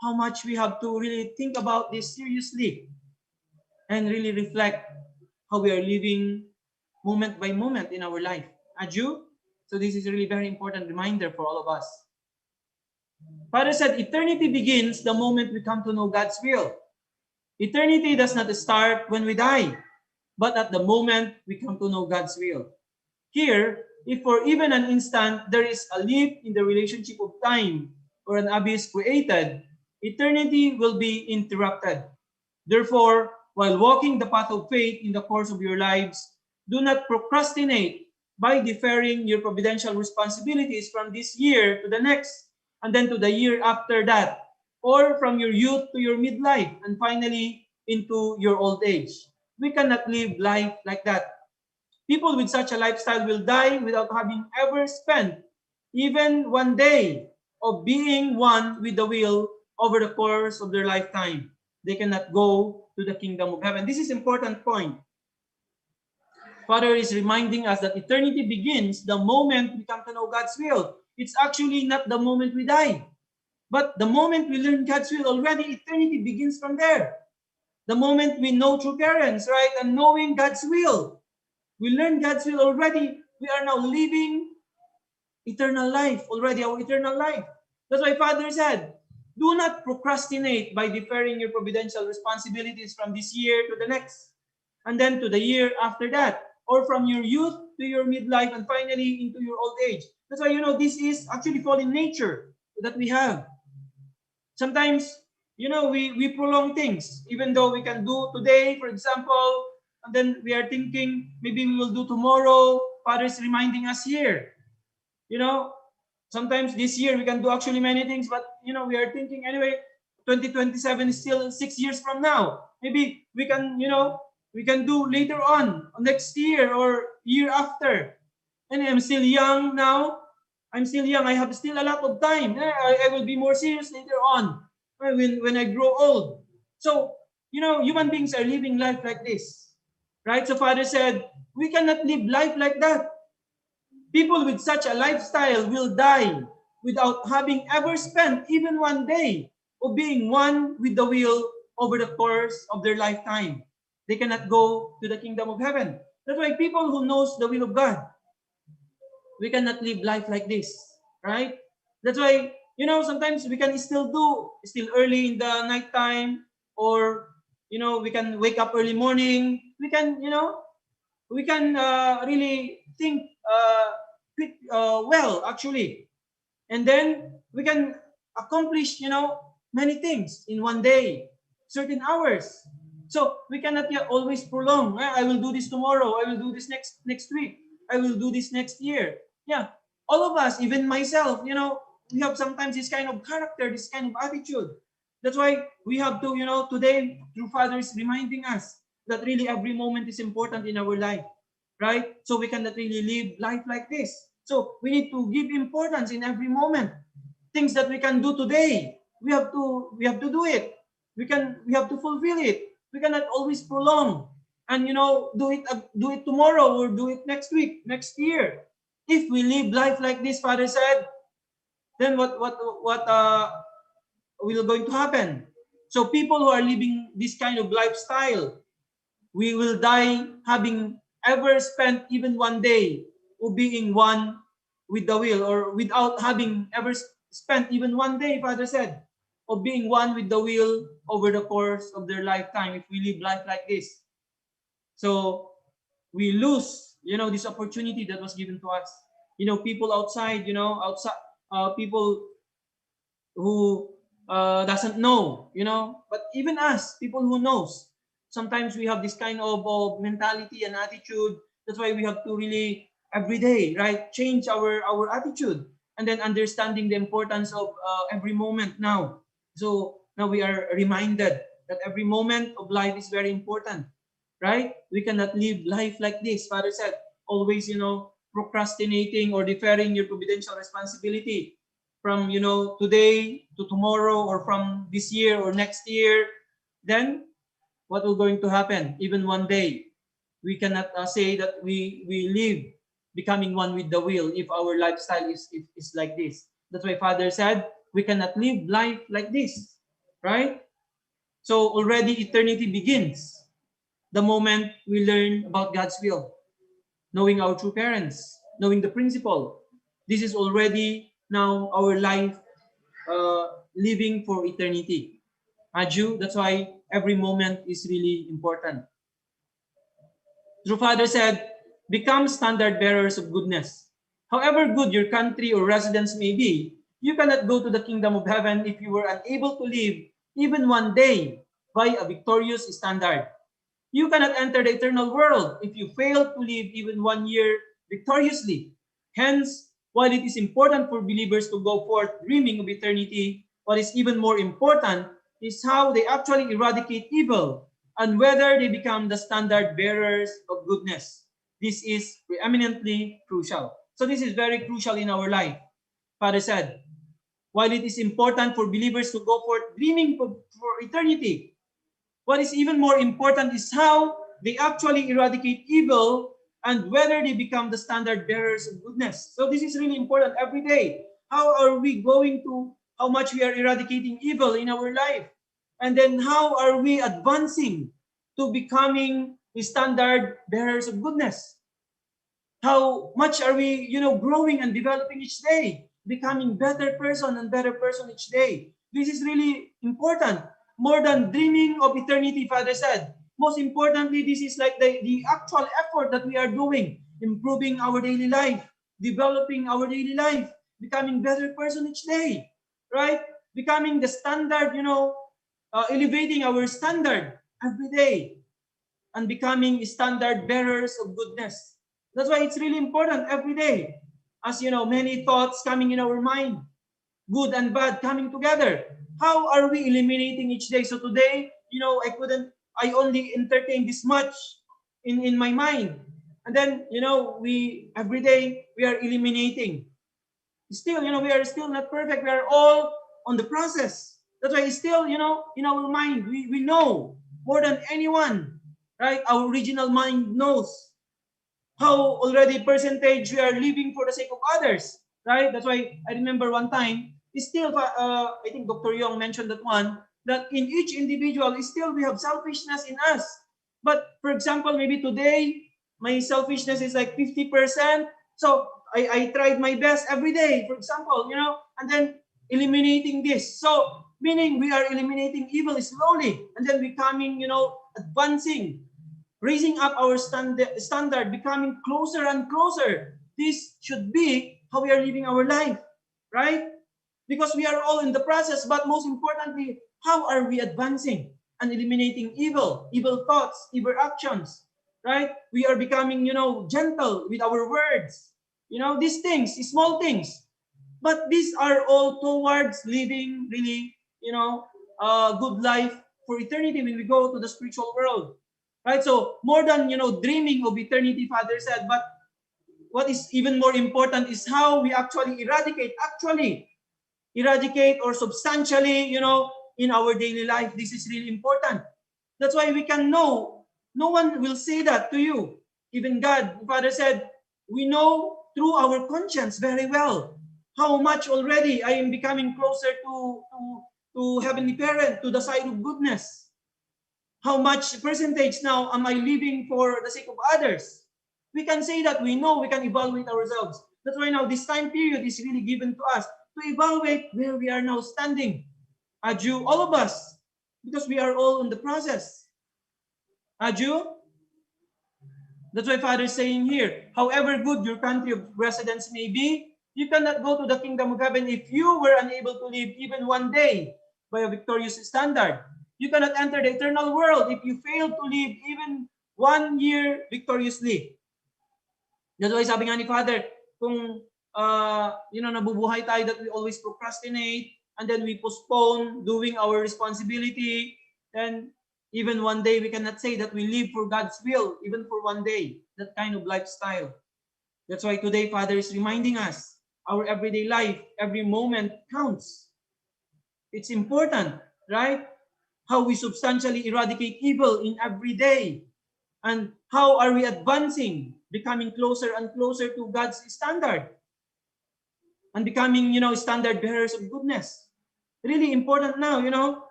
how much we have to really think about this seriously and really reflect how we are living moment by moment in our life. Aju? So this is really very important reminder for all of us. Father said, eternity begins the moment we come to know God's will. Eternity does not start when we die, but at the moment we come to know God's will. Here, if for even an instant there is a leap in the relationship of time or an abyss created, eternity will be interrupted. Therefore, while walking the path of faith in the course of your lives, do not procrastinate by deferring your providential responsibilities from this year to the next, and then to the year after that, or from your youth to your midlife, and finally into your old age. We cannot live life like that. People with such a lifestyle will die without having ever spent even one day of being one with the will over the course of their lifetime. They cannot go to the kingdom of heaven. This is an important point. Father is reminding us that eternity begins the moment we come to know God's will. It's actually not the moment we die. But the moment we learn God's will already, eternity begins from there. The moment we know true parents, right, and knowing God's will, we learn God's will already. We are now living eternal life already, our eternal life. That's why Father said, do not procrastinate by deferring your providential responsibilities from this year to the next, and then to the year after that, or from your youth to your midlife, and finally into your old age. That's why, this is actually fallen nature that we have. Sometimes, we prolong things, even though we can do today, for example, and then we are thinking maybe we will do tomorrow. Father is reminding us here. Sometimes this year we can do actually many things, but we are thinking anyway, 2027 is still 6 years from now. Maybe we can, we can do later on, next year or year after. And I'm still young now. I'm still young. I have still a lot of time. I will be more serious later on when I grow old. So, human beings are living life like this. Right? So Father said, we cannot live life like that. People with such a lifestyle will die without having ever spent even one day of being one with the will over the course of their lifetime. They cannot go to the kingdom of heaven. That's why people who knows the will of God, we cannot live life like this, right? That's why, sometimes we can still early in the nighttime, or, we can wake up early morning. We can, really think well, actually. And then we can accomplish, many things in one day, certain hours. So we cannot always prolong. I will do this tomorrow. I will do this next week. I will do this next year. Yeah, all of us, even myself, we have sometimes this kind of character, this kind of attitude. That's why we have to, today, through Father is reminding us that really every moment is important in our life, right? So we cannot really live life like this. So we need to give importance in every moment. Things that we can do today, we have to do it. We have to fulfill it. We cannot always prolong and do it tomorrow or do it next week, next year. If we live life like this, Father said, then what will going to happen? So people who are living this kind of lifestyle, we will die having ever spent even one day of being one with the will, or without having ever spent even one day, Father said, of being one with the will over the course of their lifetime if we live life like this. So we lose, this opportunity that was given to us. People outside, people who doesn't know, but even us, people who knows, sometimes we have this kind of mentality and attitude. That's why we have to really every day, right, change our attitude, and then understanding the importance of every moment now. So now we are reminded that every moment of life is very important, right? We cannot live life like this. Father said, always, procrastinating or deferring your providential responsibility from, today to tomorrow, or from this year or next year. Then what will going to happen? Even one day, we cannot say that we live becoming one with the will if our lifestyle is like this. That's why Father said we cannot live life like this, right? So already eternity begins the moment we learn about God's will, knowing our true parents, knowing the principle. This is already now our life living for eternity. Aju, that's why every moment is really important. True Father said, become standard bearers of goodness. However good your country or residence may be, you cannot go to the kingdom of heaven if you were unable to live even one day by a victorious standard. You cannot enter the eternal world if you fail to live even 1 year victoriously. Hence, while it is important for believers to go forth dreaming of eternity, what is even more important is how they actually eradicate evil and whether they become the standard bearers of goodness. This is preeminently crucial. So this is very crucial in our life. Father said, while it is important for believers to go forth dreaming for eternity, what is even more important is how they actually eradicate evil and whether they become the standard bearers of goodness. So this is really important every day. How are we going to, how much we are eradicating evil in our life? And then how are we advancing to becoming the standard bearers of goodness? How much are we, growing and developing each day, becoming better person and better person each day? This is really important. More than dreaming of eternity, Father said. Most importantly, this is like the actual effort that we are doing, improving our daily life, developing our daily life, becoming better person each day, right? Becoming the standard, elevating our standard every day and becoming standard bearers of goodness. That's why it's really important every day. As you know, many thoughts coming in our mind, good and bad coming together. How are we eliminating each day? So today, I only entertain this much in my mind. And then, we every day we are eliminating. Still, we are still not perfect. We are all on the process. That's why it's still, in our mind, we know more than anyone, right? Our original mind knows how already percentage we are living for the sake of others, right? That's why I remember one time, still, I think Dr. Yong mentioned that one, that in each individual, still we have selfishness in us. But for example, maybe today, my selfishness is like 50%. So I tried my best every day, for example, and then eliminating this. So meaning we are eliminating evil slowly and then becoming, advancing, raising up our standard, becoming closer and closer. This should be how we are living our life, right? Because we are all in the process, but most importantly, how are we advancing and eliminating evil thoughts, evil actions, right? We are becoming, gentle with our words, these things, small things. But these are all towards living really, a good life for eternity when we go to the spiritual world. Right? So more than, dreaming of eternity, Father said, but what is even more important is how we actually eradicate or substantially, in our daily life. This is really important. That's why we can know. No one will say that to you. Even God, Father said, we know through our conscience very well how much already I am becoming closer to Heavenly Parent, to the side of goodness. How much percentage now am I living for the sake of others? We can say that we know, we can evaluate ourselves. That's why now this time period is really given to us to evaluate where we are now standing. Aju, all of us, because we are all in the process. Aju? That's why Father is saying here, however good your country of residence may be, you cannot go to the kingdom of heaven if you were unable to live even one day by a victorious standard. You cannot enter the eternal world if you fail to live even 1 year victoriously. That's why sabi nga ni Father, kung nabubuhay tayo that we always procrastinate and then we postpone doing our responsibility, then even one day we cannot say that we live for God's will, even for one day, that kind of lifestyle. That's why today Father is reminding us, our everyday life, every moment counts. It's important, right? How we substantially eradicate evil in every day. And how are we advancing, becoming closer and closer to God's standard? And becoming, standard bearers of goodness. Really important now,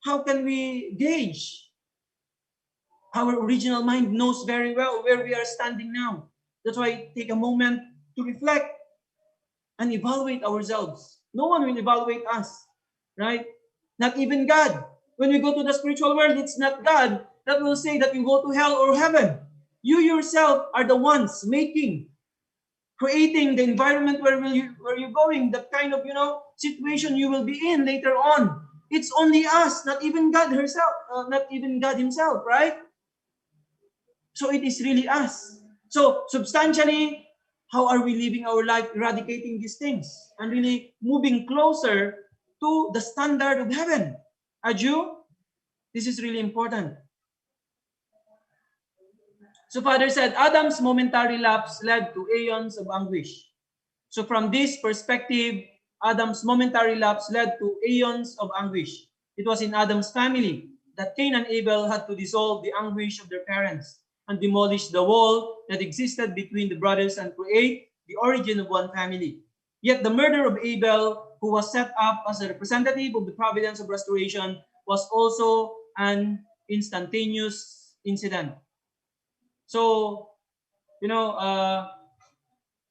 how can we gauge? Our original mind knows very well where we are standing now. That's why take a moment to reflect and evaluate ourselves. No one will evaluate us. right? Not even God. When we go to the spiritual world, it's not God that will say that you go to hell or heaven. You yourself are the ones creating the environment where you're going, the kind of situation you will be in later on. It's only us, not even God herself, not even God himself, right? So it is really us. So substantially, how are we living our life, eradicating these things and really moving closer to the standard of heaven? A Jew, this is really important. So Father said, Adam's momentary lapse led to aeons of anguish. So from this perspective, Adam's momentary lapse led to aeons of anguish. It was in Adam's family that Cain and Abel had to dissolve the anguish of their parents and demolish the wall that existed between the brothers and create the origin of one family. Yet the murder of Abel, who was set up as a representative of the providence of restoration, was also an instantaneous incident. So,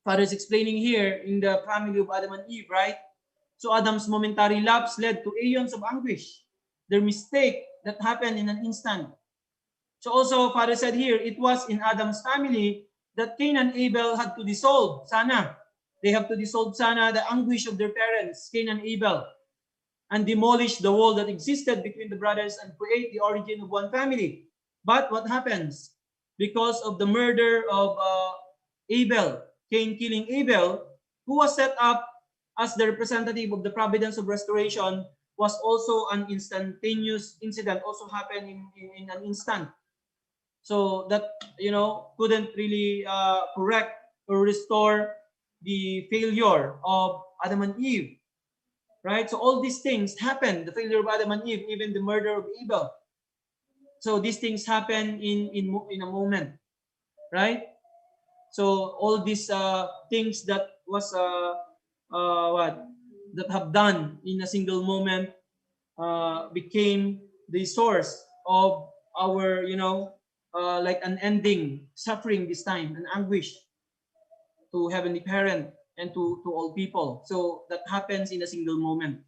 Father is explaining here in the family of Adam and Eve, right? So Adam's momentary lapse led to aeons of anguish. Their mistake that happened in an instant. So also, Father said here, it was in Adam's family that Cain and Abel had to dissolve, sana. They have to dissolve, sana, the anguish of their parents, Cain and Abel, and demolish the wall that existed between the brothers and create the origin of one family. But what happens? Because of the murder of Abel, Cain killing Abel, who was set up as the representative of the providence of restoration, was also an instantaneous incident, also happened in an instant. So that, couldn't really correct or restore the failure of Adam and Eve, right? So all these things happened, the failure of Adam and Eve, even the murder of Abel. So these things happen in a moment, right? So all these things that was that have done in a single moment became the source of our like an ending suffering this time, an anguish to Heavenly Parent and to all people. So that happens in a single moment.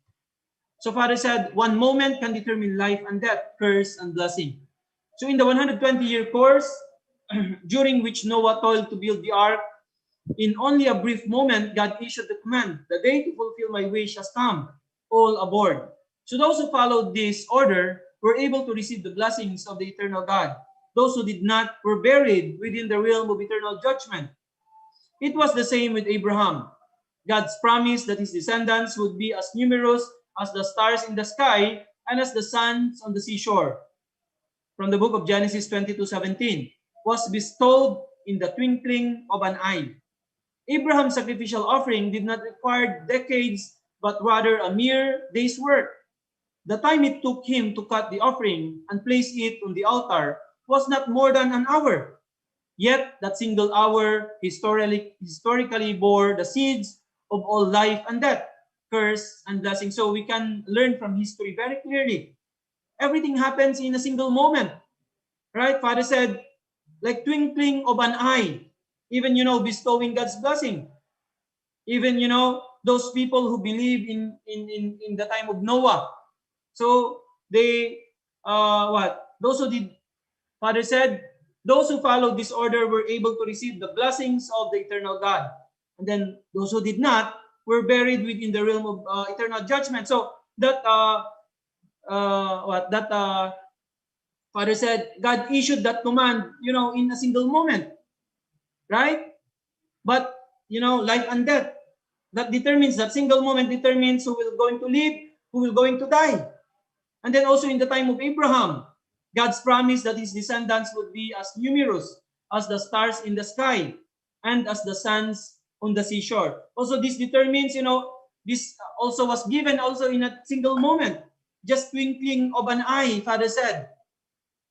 So Father said, one moment can determine life and death, curse and blessing. So in the 120-year course, during which Noah toiled to build the ark, in only a brief moment, God issued the command, the day to fulfill my wish has come, all aboard. So those who followed this order were able to receive the blessings of the eternal God. Those who did not were buried within the realm of eternal judgment. It was the same with Abraham. God's promise that his descendants would be as numerous as the stars in the sky and as the sands on the seashore, from the book of Genesis 22:17, was bestowed in the twinkling of an eye. Abraham's sacrificial offering did not require decades, but rather a mere day's work. The time it took him to cut the offering and place it on the altar was not more than an hour. Yet that single hour historically bore the seeds of all life and death, curse and blessing. So we can learn from history very clearly. Everything happens in a single moment, right? Father said, like twinkling of an eye, even, bestowing God's blessing. Even, those people who believe in the time of Noah. So they, those who did, Father said, those who followed this order were able to receive the blessings of the eternal God. And then those who did not were buried within the realm of eternal judgment. So that, Father said, God issued that command, in a single moment, right? But, life and death, that determines, that single moment determines who will going to live, who will going to die. And then also in the time of Abraham, God's promise that his descendants would be as numerous as the stars in the sky and as the sands on the seashore. Also, this determines, this also was given also in a single moment, just twinkling of an eye, Father said.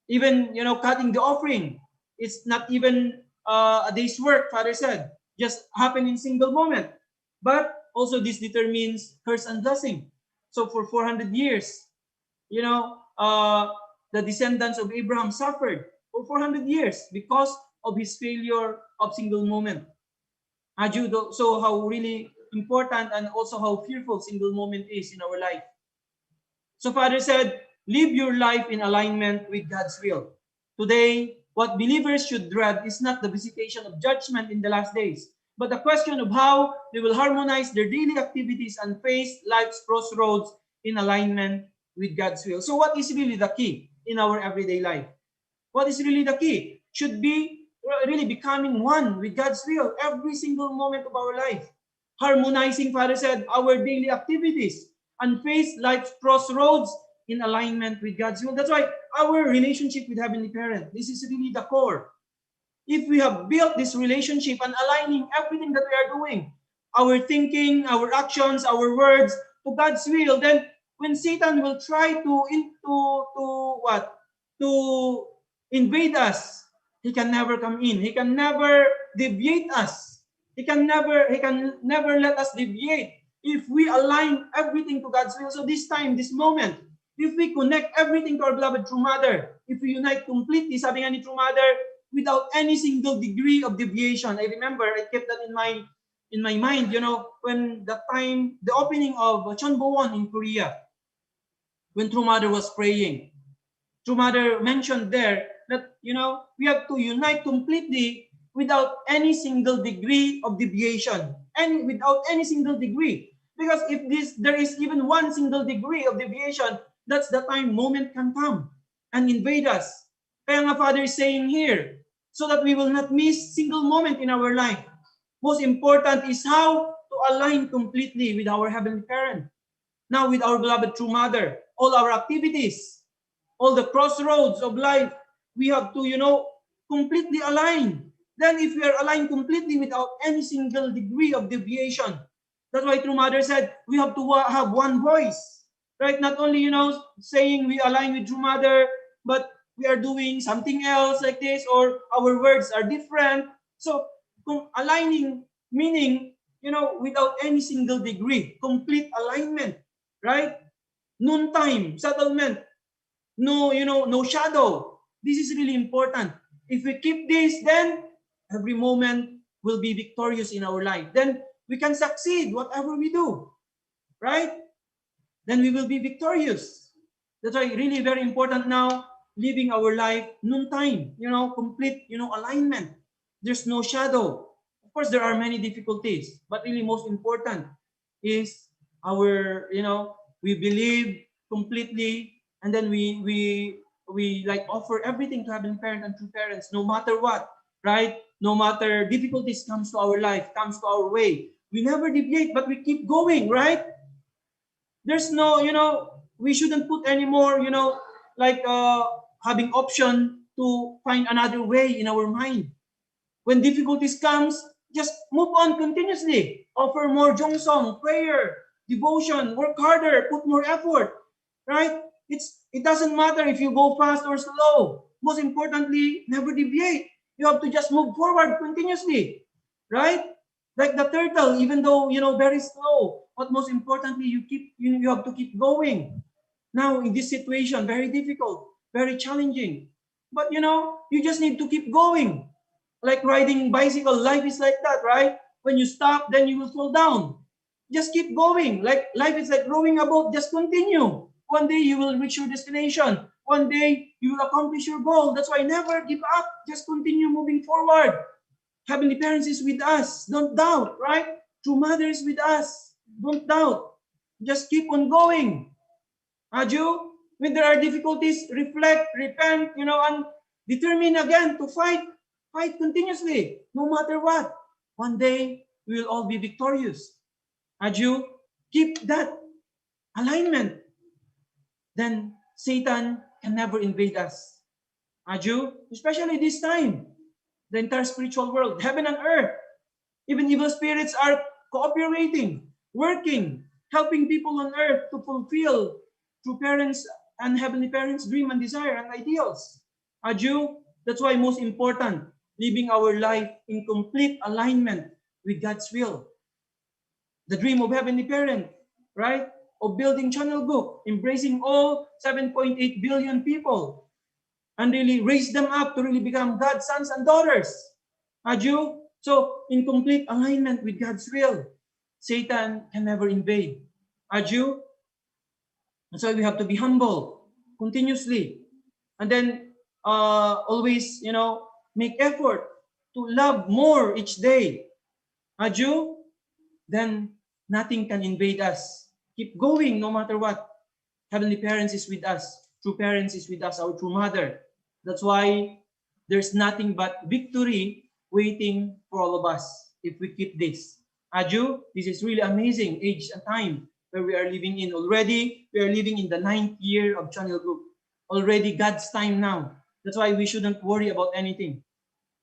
Even, cutting the offering, it's not even a day's work, Father said, just happen in single moment. But also this determines curse and blessing. So for 400 years, the descendants of Abraham suffered for 400 years because of his failure of single moment. So how really important and also how fearful single moment is in our life. So Father said, live your life in alignment with God's will. Today, what believers should dread is not the visitation of judgment in the last days, but the question of how they will harmonize their daily activities and face life's crossroads in alignment with God's will. So what is really the key in our everyday life? What is really the key? Should be really becoming one with God's will every single moment of our life. Harmonizing, Father said, our daily activities and face life's crossroads in alignment with God's will. That's why our relationship with Heavenly Parent, this is really the core. If we have built this relationship and aligning everything that we are doing, our thinking, our actions, our words to God's will, then when Satan will try to invade us, he can never come in. He can never deviate us. He can never let us deviate if we align everything to God's will. So this time, this moment, if we connect everything to our beloved True Mother, if we unite completely, sabi nga ni True Mother, without any single degree of deviation. I remember, I kept that in my mind, when the opening of Cheonbowon in Korea, when True Mother was praying, True Mother mentioned there that, we have to unite completely without any single degree of deviation, and without any single degree. Because if there is even one single degree of deviation, that's the time moment can come and invade us. Kaya nga Father is saying here, so that we will not miss single moment in our life. Most important is how to align completely with our Heavenly Parent. Now with our beloved True Mother, all our activities, all the crossroads of life, we have to, completely align. Then if we are aligned completely without any single degree of deviation, that's why True Mother said we have to have one voice, right? Not only, saying we align with True Mother, but we are doing something else like this, or our words are different. So aligning, meaning, without any single degree, complete alignment, right? Noontime, settlement, no shadow. This is really important. If we keep this, then every moment will be victorious in our life. Then we can succeed whatever we do, right? Then we will be victorious. That's why really very important now, living our life noontime, complete, alignment. There's no shadow. Of course, there are many difficulties, but really most important is our, we believe completely, and then we like offer everything to Heavenly Parent and True Parents, no matter what, right? No matter difficulties comes to our life, comes to our way, we never deviate, but we keep going, right? There's no, we shouldn't put any more, having option to find another way in our mind. When difficulties comes, just move on continuously. Offer more jongsong, prayer, devotion, work harder, put more effort, right? It doesn't matter if you go fast or slow. Most importantly, never deviate. You have to just move forward continuously, right? Like the turtle, even though, very slow, but most importantly, you have to keep going. Now, in this situation, very difficult, very challenging. But, you just need to keep going. Like riding bicycle, life is like that, right? When you stop, then you will fall down. Just keep going. Like life is like rowing a boat, just continue. One day you will reach your destination. One day you will accomplish your goal. That's why never give up. Just continue moving forward. Heavenly Parents is with us. Don't doubt, right? True Mother is with us. Don't doubt. Just keep on going. Aju, when there are difficulties, reflect, repent, and determine again to fight. Fight continuously, no matter what. One day, we will all be victorious. Aju, keep that alignment. Then Satan can never invade us. Aju, especially this time. The entire spiritual world, heaven and earth, even evil spirits are cooperating, working, helping people on earth to fulfill True Parents and Heavenly Parents' dream and desire and ideals. Aju, that's why most important, living our life in complete alignment with God's will. The dream of Heavenly Parent, right? Of building Channel Book, embracing all 7.8 billion people, and really raise them up to really become God's sons and daughters. Aju? So, in complete alignment with God's will, Satan can never invade. Aju? That's why we have to be humble continuously. And then always, make effort to love more each day. Aju, then nothing can invade us. Keep going no matter what. Heavenly Parents is with us. True Parents is with us, our true Mother. That's why there's nothing but victory waiting for all of us if we keep this. Aju, this is really amazing age and time where we are living in. Already, we are living in the 9th year of Channel Group. Already God's time now. That's why we shouldn't worry about anything.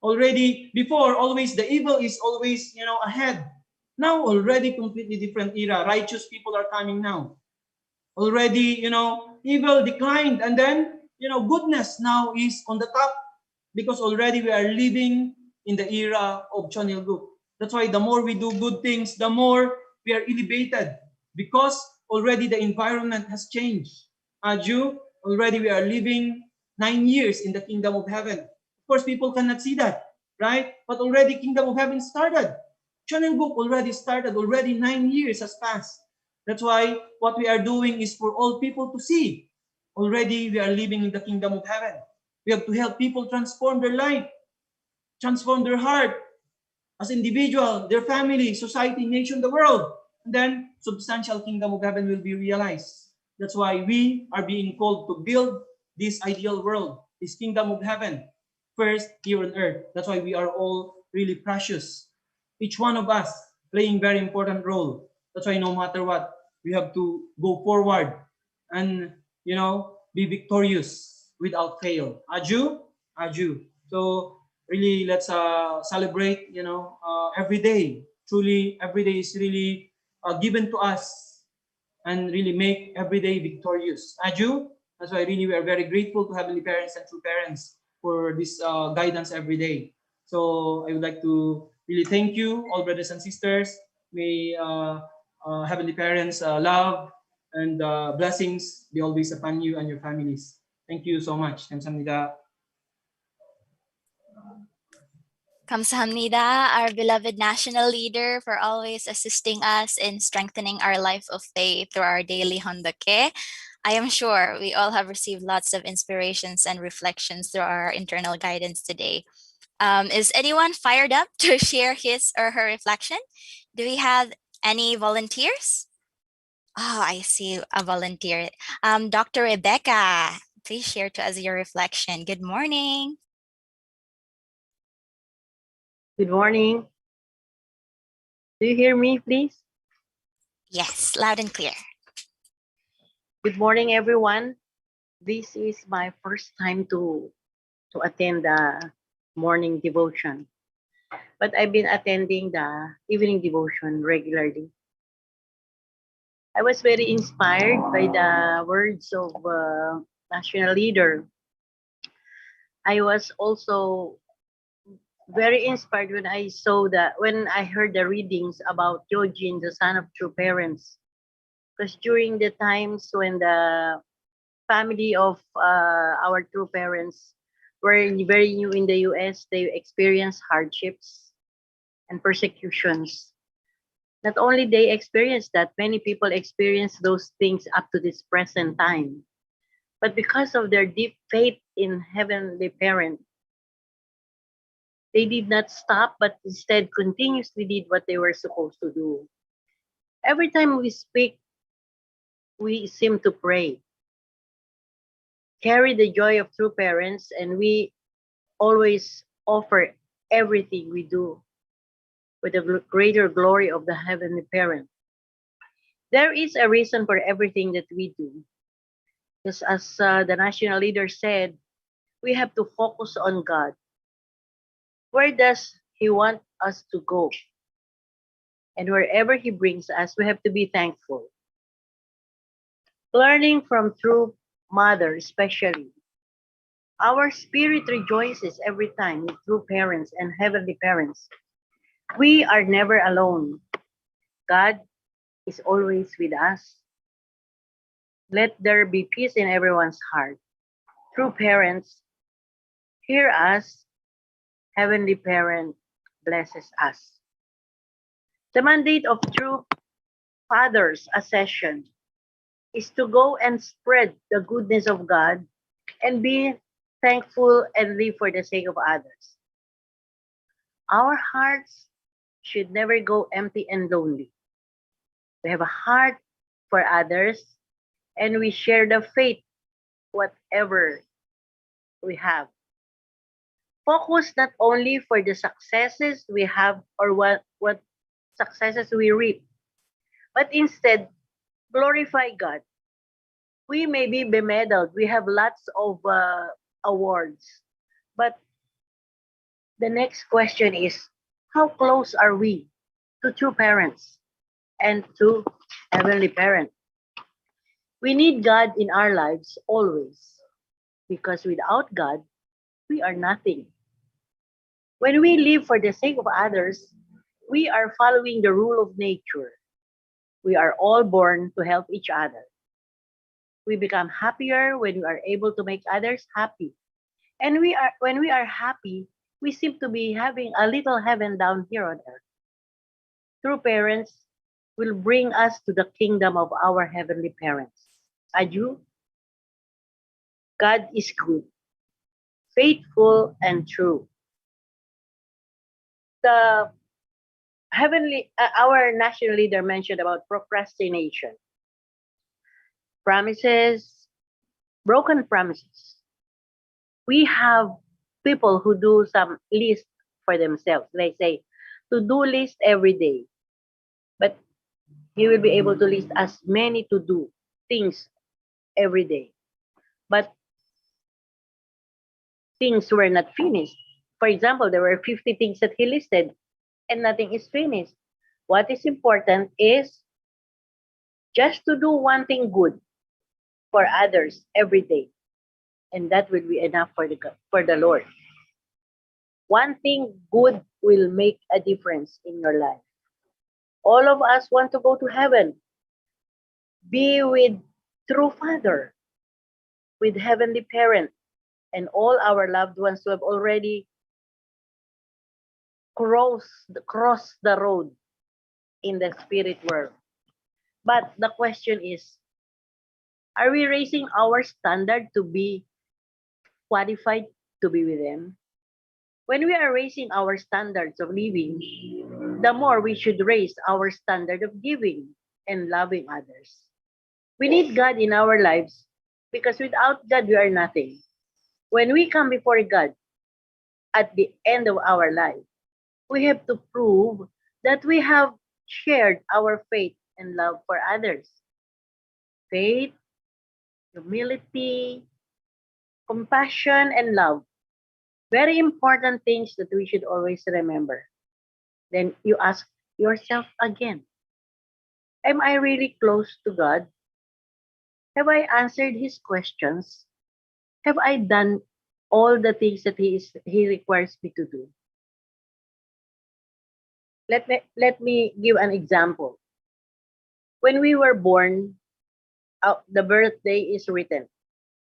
Already, before, always the evil is always, ahead. Now, already completely different era. Righteous people are coming now. Already, evil declined, and then, goodness now is on the top, because already we are living in the era of Channel Group. That's why the more we do good things, the more we are elevated, because already the environment has changed. Aju, already we are living 9 years in the kingdom of heaven. Of course, people cannot see that, right? But already kingdom of heaven started. Channel Group already started. Already 9 years has passed. That's why what we are doing is for all people to see. Already we are living in the kingdom of heaven. We have to help people transform their life, transform their heart as individual, their family, society, nation, the world. And then substantial kingdom of heaven will be realized. That's why we are being called to build this ideal world, this kingdom of heaven, first here on earth. That's why we are all really precious. Each one of us playing very important role. That's why no matter what, we have to go forward and, be victorious without fail. Aju, aju. So really, let's celebrate, every day. Truly, every day is really given to us, and really make every day victorious. Aju, that's why really we are very grateful to Heavenly Parents and True Parents for this guidance every day. So I would like to really thank you, all brothers and sisters. May Heavenly Parents love and blessings be always upon you and your families. Thank you so much. 감사합니다. Kamsahamnida, our beloved national leader, for always assisting us in strengthening our life of faith through our daily Hondake. I am sure we all have received lots of inspirations and reflections through our internal guidance today. Is anyone fired up to share his or her reflection? Do we have any volunteers? Oh, I see a volunteer. Dr. Rebecca, please share to us your reflection. Good morning. Good morning. Do you hear me, please? Yes, loud and clear. Good morning, everyone. This is my first time to attend the morning devotion, but I've been attending the evening devotion regularly. I was very inspired by the words of national leader. I was also very inspired when I heard the readings about Eugene, the son of true parents. Because during the times when the family of our true parents were very new in the US, they experienced hardships and persecutions. Not only they experienced that, many people experience those things up to this present time. But because of their deep faith in Heavenly Parent, they did not stop, but instead continuously did what they were supposed to do. Every time we speak, we seem to pray, carry the joy of true parents, and we always offer everything we do with the greater glory of the Heavenly Parent. There is a reason for everything that we do. Just as the national leader said, we have to focus on God. Where does He want us to go? And wherever He brings us, we have to be thankful. Learning from true mother, especially. Our spirit rejoices every time with true parents and heavenly parents. We are never alone. God is always with us. Let there be peace in everyone's heart. True parents, hear us. Heavenly Parent blesses us. The mandate of true fathers, a session. is to go and spread the goodness of God and be thankful and live for the sake of others. Our hearts should never go empty and lonely. We have a heart for others and we share the faith, whatever we have. Focus not only for the successes we have or what successes we reap, but instead glorify God. We may be bemedaled, we have lots of awards, but the next question is how close are we to true parents and to heavenly parent? We need God in our lives always because without God, we are nothing. When we live for the sake of others, we are following the rule of nature. We are all born to help each other. We become happier when we are able to make others happy. And when we are happy, we seem to be having a little heaven down here on earth. True parents will bring us to the kingdom of our heavenly parents. Adieu. God is good, faithful, and true. The our national leader mentioned about procrastination, promises, broken promises. We have people who do some list for themselves. They say to do list every day, but he will be able to list as many to do things every day. But things were not finished. For example, there were 50 things that he listed and nothing is finished. What is important is just to do one thing good for others every day. And that will be enough for the Lord. One thing good will make a difference in your life. All of us want to go to heaven. Be with true Father, with heavenly parent, and all our loved ones who have already crossed the road in the spirit world. But the question is, are we raising our standard to be qualified to be with them? When we are raising our standards of living, the more we should raise our standard of giving and loving others. We need God in our lives because without God, we are nothing. When we come before God at the end of our life, we have to prove that we have shared our faith and love for others. Faith, humility, compassion, and love. Very important things that we should always remember. Then you ask yourself again, am I really close to God? Have I answered his questions? Have I done all the things that he requires me to do? Let me give an example. When we were born, the birthday is written.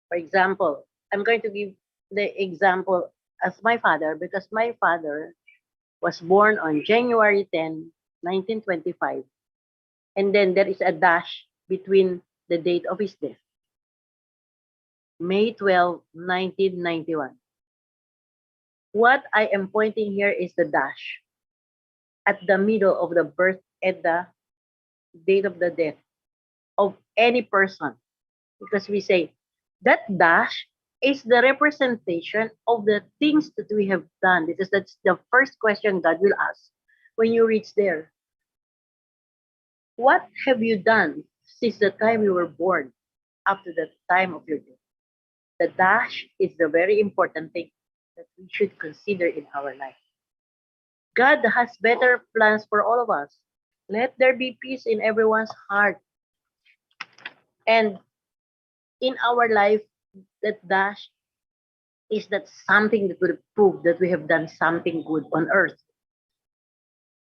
For example, I'm going to give the example as my father because my father was born on January 10, 1925. And then there is a dash between the date of his death. May 12, 1991. What I am pointing here is the dash at the middle of the birth and the date of the death of any person. Because we say that dash is the representation of the things that we have done. Because that's the first question God will ask when you reach there. What have you done since the time you were born up to the time of your death? The dash is the very important thing that we should consider in our life. God has better plans for all of us. Let there be peace in everyone's heart. And in our life, that dash is that something that will prove that we have done something good on earth.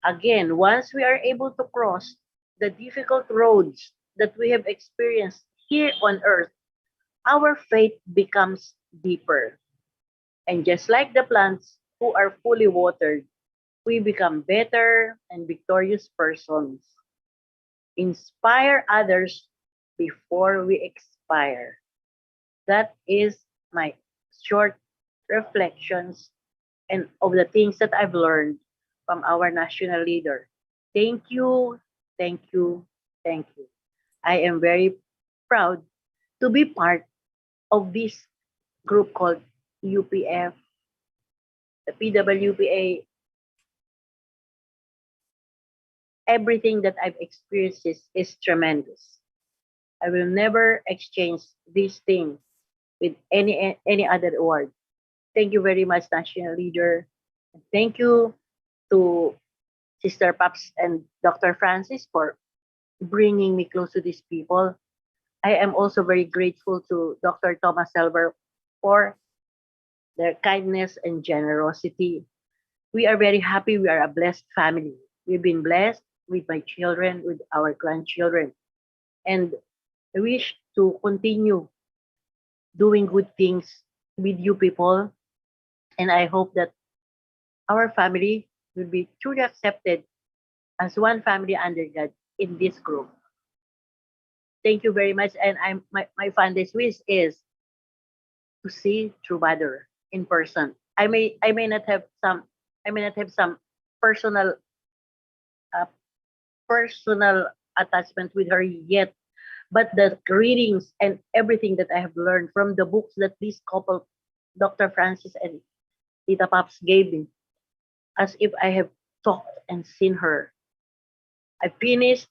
Again, once we are able to cross the difficult roads that we have experienced here on earth, our faith becomes deeper. And just like the plants who are fully watered, we become better and victorious persons. Inspire others before we expire. That is my short reflections and of the things that I've learned from our national leader. Thank you, thank you, thank you. I am very proud to be part of this group called UPF, the PWPA. Everything that I've experienced is tremendous. I will never exchange this thing with any other award. Thank you very much, National Leader. And thank you to Sister Paps and Dr. Francis for bringing me close to these people. I am also very grateful to Dr. Thomas Selver for their kindness and generosity. We are very happy. We are a blessed family. We've been blessed with my children, with our grandchildren. And I wish to continue doing good things with you people. And I hope that our family will be truly accepted as one family under God in this group. Thank you very much. And my fondest wish is to see True Mother in person. I may not have some personal uh, personal attachment with her yet, but the readings and everything that I have learned from the books that this couple, Dr. Francis and Tita Pops, gave me, as if I have talked and seen her. I finished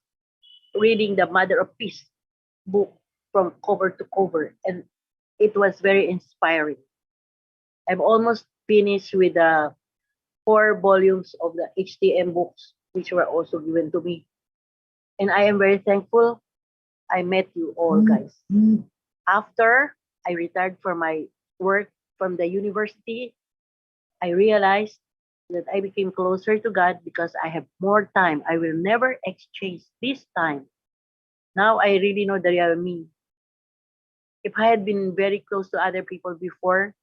reading the Mother of Peace book from cover to cover, and it was very inspiring. I'm almost finished with the 4 volumes of the HTM books, which were also given to me. And I am very thankful I met you all, guys. After I retired from my work from the university, I realized that I became closer to God because I have more time. I will never exchange this time. Now I really know the real me. If I had been very close to other people before,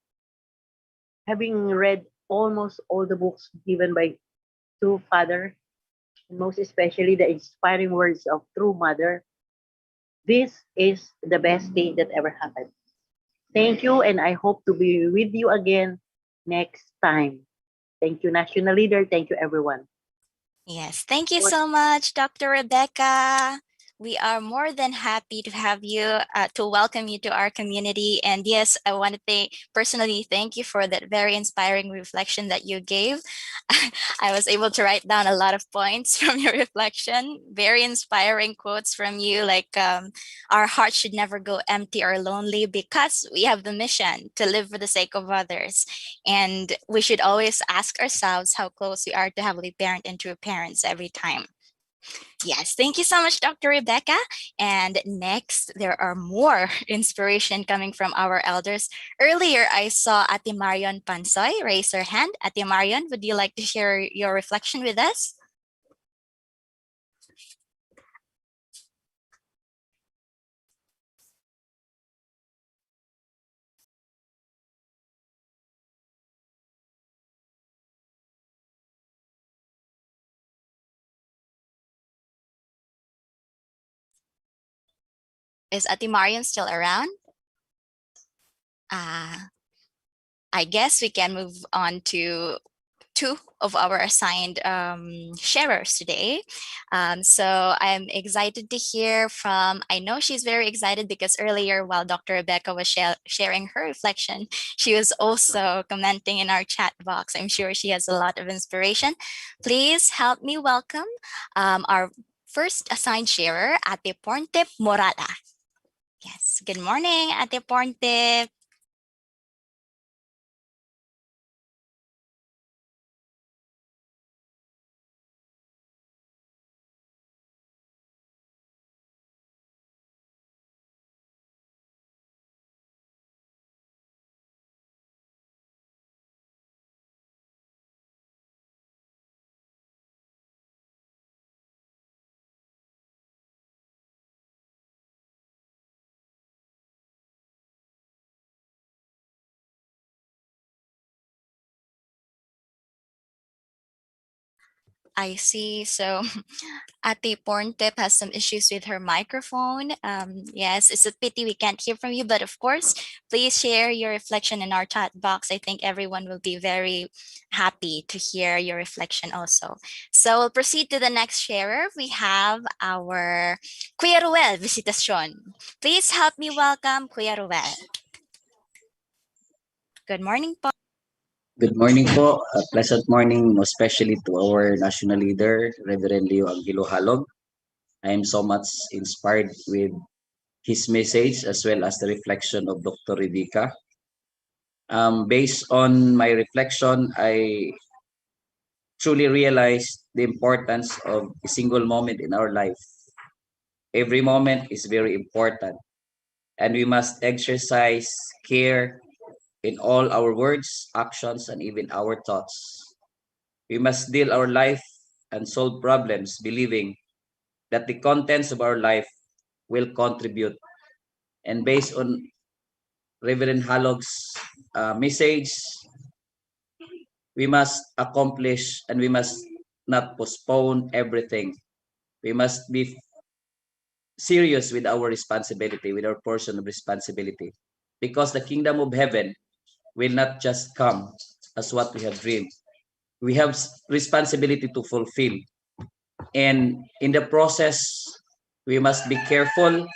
having read almost all the books given by True Father, and most especially the inspiring words of True Mother, this is the best thing that ever happened. Thank you, and I hope to be with you again next time. Thank you, National Leader. Thank you, everyone. Yes, thank you so much, Dr. Rebecca. We are more than happy to have you, to welcome you to our community. And yes, I want to personally thank you for that very inspiring reflection that you gave. I was able to write down a lot of points from your reflection. Very inspiring quotes from you, like our hearts should never go empty or lonely because we have the mission to live for the sake of others. And we should always ask ourselves how close we are to Heavenly Parent and true parents every time. Yes, thank you so much, Dr. Rebecca. And next, there are more inspiration coming from our elders. Earlier, I saw Ate Marion Pansoy raise her hand. Ate Marion, would you like to share your reflection with us? Is Ate Marion still around? I guess we can move on to two of our assigned sharers today. So I'm excited to hear from, I know she's very excited because earlier while Dr. Rebecca was sharing her reflection, she was also commenting in our chat box. I'm sure she has a lot of inspiration. Please help me welcome our first assigned sharer, Ate Porntip Morada. Yes, good morning, Ate Porntip. I see. So Ate Porntip has some issues with her microphone. Yes, it's a pity we can't hear from you, but of course, please share your reflection in our chat box. I think everyone will be very happy to hear your reflection also. So we'll proceed to the next sharer. We have our Kuya Ruel Visitacion. Please help me welcome Kuya Ruel. Good morning po. Good morning po. A pleasant morning, especially to our national leader, Reverend Leo Angelo Halog. I am so much inspired with his message as well as the reflection of Dr. Ridika. Based on my reflection, I truly realized the importance of a single moment in our life. Every moment is very important, and we must exercise care in all our words, actions, and even our thoughts. We must deal our life and solve problems, believing that the contents of our life will contribute. And based on Reverend Halog's message, we must accomplish and we must not postpone everything. We must be serious with our responsibility, with our portion of responsibility, because the kingdom of heaven will not just come as what we have dreamed. We have responsibility to fulfill. And in the process, we must be careful,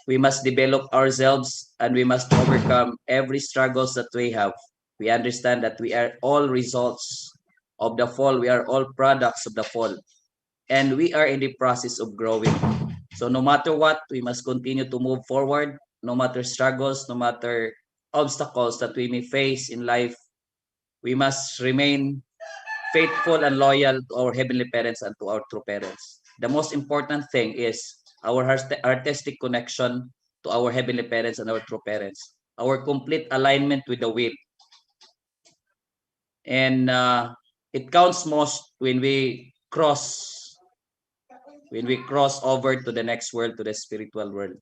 we must develop ourselves, and we must overcome every struggles that we have. We understand that we are all results of the fall. We are all products of the fall. And we are in the process of growing. So no matter what, we must continue to move forward, no matter struggles, no matter obstacles that we may face in life. We must remain faithful and loyal to our heavenly parents and to our true parents. The most important thing is our artistic connection to our heavenly parents and our true parents, our complete alignment with the will. And it counts most when we cross over to the next world, to the spiritual world,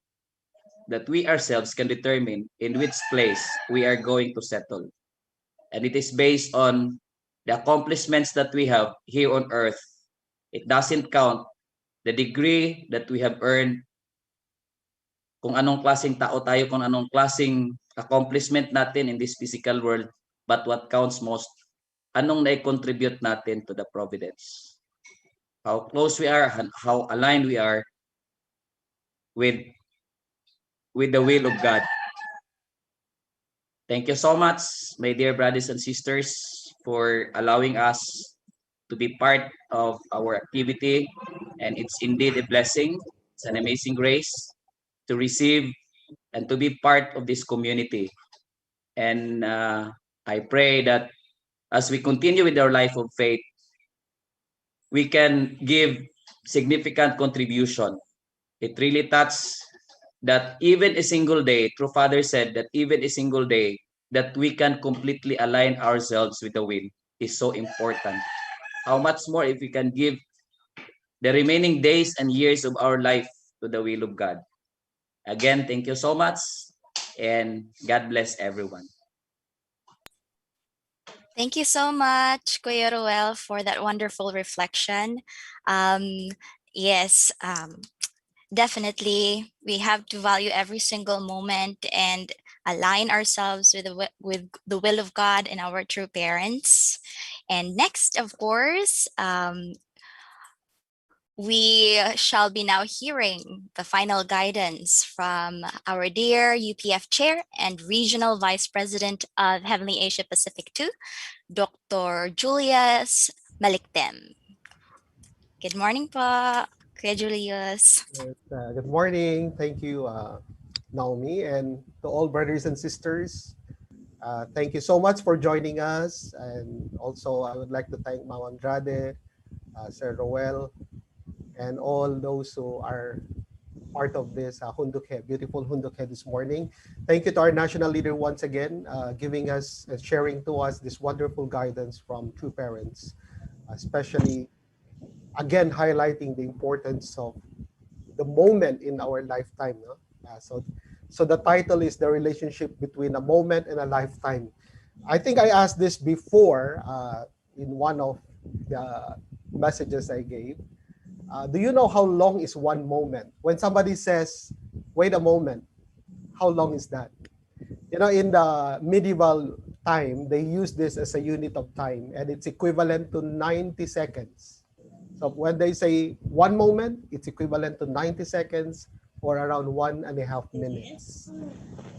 that we ourselves can determine in which place we are going to settle. And it is based on the accomplishments that we have here on earth. It doesn't count the degree that we have earned, kung anong klaseng tao tayo, kung anong klaseng accomplishment natin in this physical world, but what counts most, anong na-contribute natin to the providence. How close we are, how aligned we are with the will of God. Thank you so much, my dear brothers and sisters, for allowing us to be part of our activity. And it's indeed a blessing. It's an amazing grace to receive and to be part of this community. And I pray that as we continue with our life of faith, we can give significant contribution. It really touches that even a single day, True Father said that even a single day that we can completely align ourselves with the will is so important. How much more if we can give the remaining days and years of our life to the will of God. Again, thank you so much, and God bless everyone. Thank you so much, Kuya Ruel, for that wonderful reflection. Yes, definitely, we have to value every single moment and align ourselves with the will of God and our true parents. And next, of course, we shall be now hearing the final guidance from our dear UPF Chair and Regional Vice President of Heavenly Asia Pacific 2, Dr. Julius Maliktem. Good morning po, Kuya Julius. Good morning. Thank you, Naomi, and to all brothers and sisters. Thank you so much for joining us. And also, I would like to thank Ma'am Andrade, Sir Roel, and all those who are part of this beautiful Hundukhe this morning. Thank you to our national leader once again, giving us and sharing to us this wonderful guidance from true parents, especially again highlighting the importance of the moment in our lifetime. No? So the title is the relationship between a moment and a lifetime. I think I asked this before in one of the messages I gave. Do you know how long is one moment? When somebody says, wait a moment, how long is that? You know, in the medieval time, they use this as a unit of time, and it's equivalent to 90 seconds. So when they say one moment, it's equivalent to 90 seconds or around 1.5 minutes.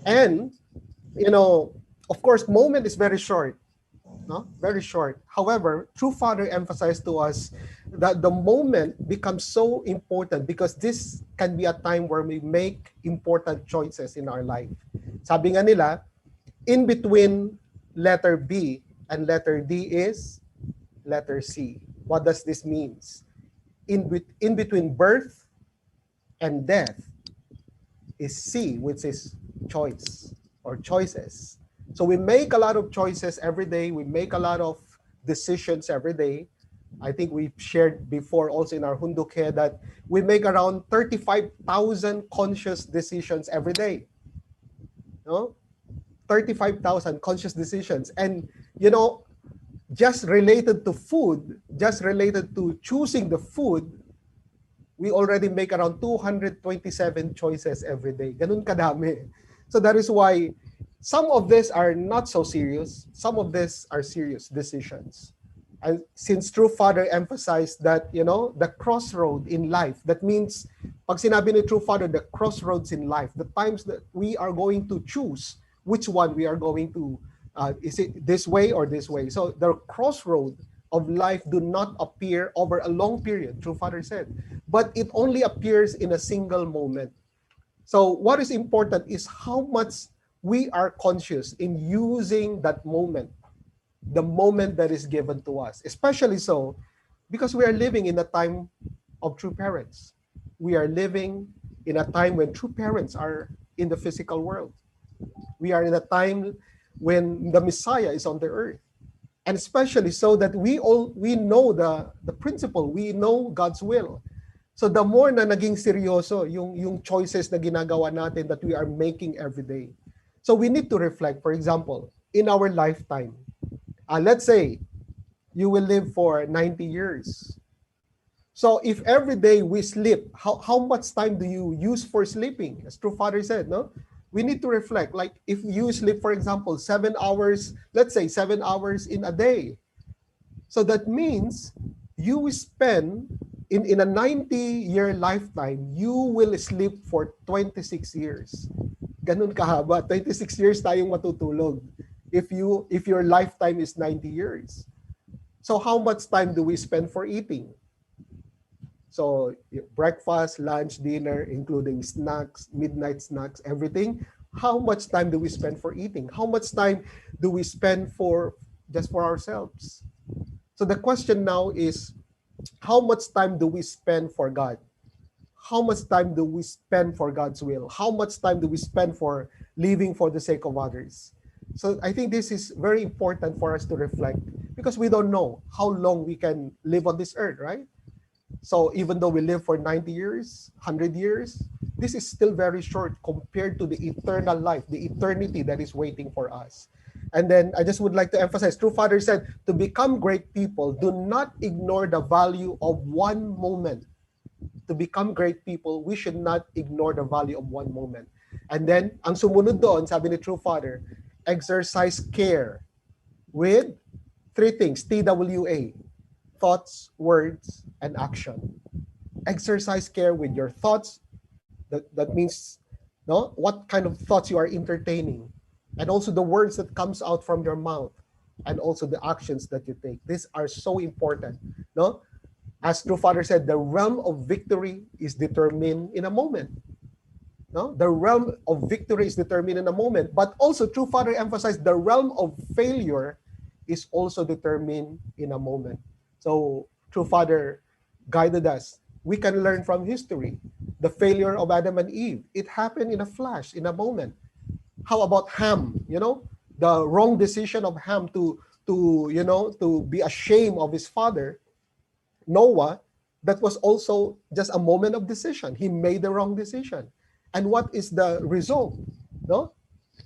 And, you know, of course, moment is very short. No? Very short. However, True Father emphasized to us that the moment becomes so important because this can be a time where we make important choices in our life. Sabi nga nila, in between letter B and letter D is letter C. What does this mean? In between birth and death is C, which is choice or choices. So we make a lot of choices every day. We make a lot of decisions every day. I think we shared before also in our Hundukhe that we make around 35,000 conscious decisions every day. No? 35,000 conscious decisions. And, you know, just related to food, just related to choosing the food, we already make around 227 choices every day. Ganun kadami. So that is why some of these are not so serious. Some of these are serious decisions. And since True Father emphasized that, you know, the crossroad in life, that means, pag sinabi ni True Father, the crossroads in life, the times that we are going to choose which one we are going to, is it this way or this way? So the crossroad of life do not appear over a long period, True Father said, but it only appears in a single moment. So what is important is how much we are conscious in using that moment, the moment that is given to us, especially so because we are living in a time of true parents. We are living in a time when true parents are in the physical world. We are in a time when the Messiah is on the earth. And especially so that we know the principle, we know God's will. So the more na naging seryoso yung choices na ginagawa natin that we are making every day. So we need to reflect, for example, in our lifetime. Let's say you will live for 90 years. So if every day we sleep, how much time do you use for sleeping? As True Father said, no? We need to reflect. Like if you sleep, for example, 7 hours, let's say 7 hours in a day. So that means you will spend, in a 90-year lifetime, you will sleep for 26 years. Ganun kahaba, 26 years tayong matutulog if your lifetime is 90 years. So how much time do we spend for eating? So breakfast, lunch, dinner, including snacks, midnight snacks, everything. How much time do we spend for eating? How much time do we spend just for ourselves? So the question now is, how much time do we spend for God? How much time do we spend for God's will? How much time do we spend for living for the sake of others? So I think this is very important for us to reflect because we don't know how long we can live on this earth, right? So even though we live for 90 years, 100 years, this is still very short compared to the eternal life, the eternity that is waiting for us. And then I just would like to emphasize, True Father said, to become great people, do not ignore the value of one moment. To become great people, we should not ignore the value of one moment. And then, ang sumunod doon, sabi ni True Father, exercise care with 3 things, TWA, thoughts, words, and action. Exercise care with your thoughts. That means, no, what kind of thoughts you are entertaining, and also the words that comes out from your mouth, and also the actions that you take. These are so important, no? As True Father said, the realm of victory is determined in a moment. No, the realm of victory is determined in a moment, but also True Father emphasized the realm of failure is also determined in a moment. So True Father guided us. We can learn from history. The failure of Adam and Eve, it happened in a flash, in a moment. How about Ham? You know, the wrong decision of Ham to be ashamed of his father, Noah, that was also just a moment of decision. He made the wrong decision. And what is the result? No?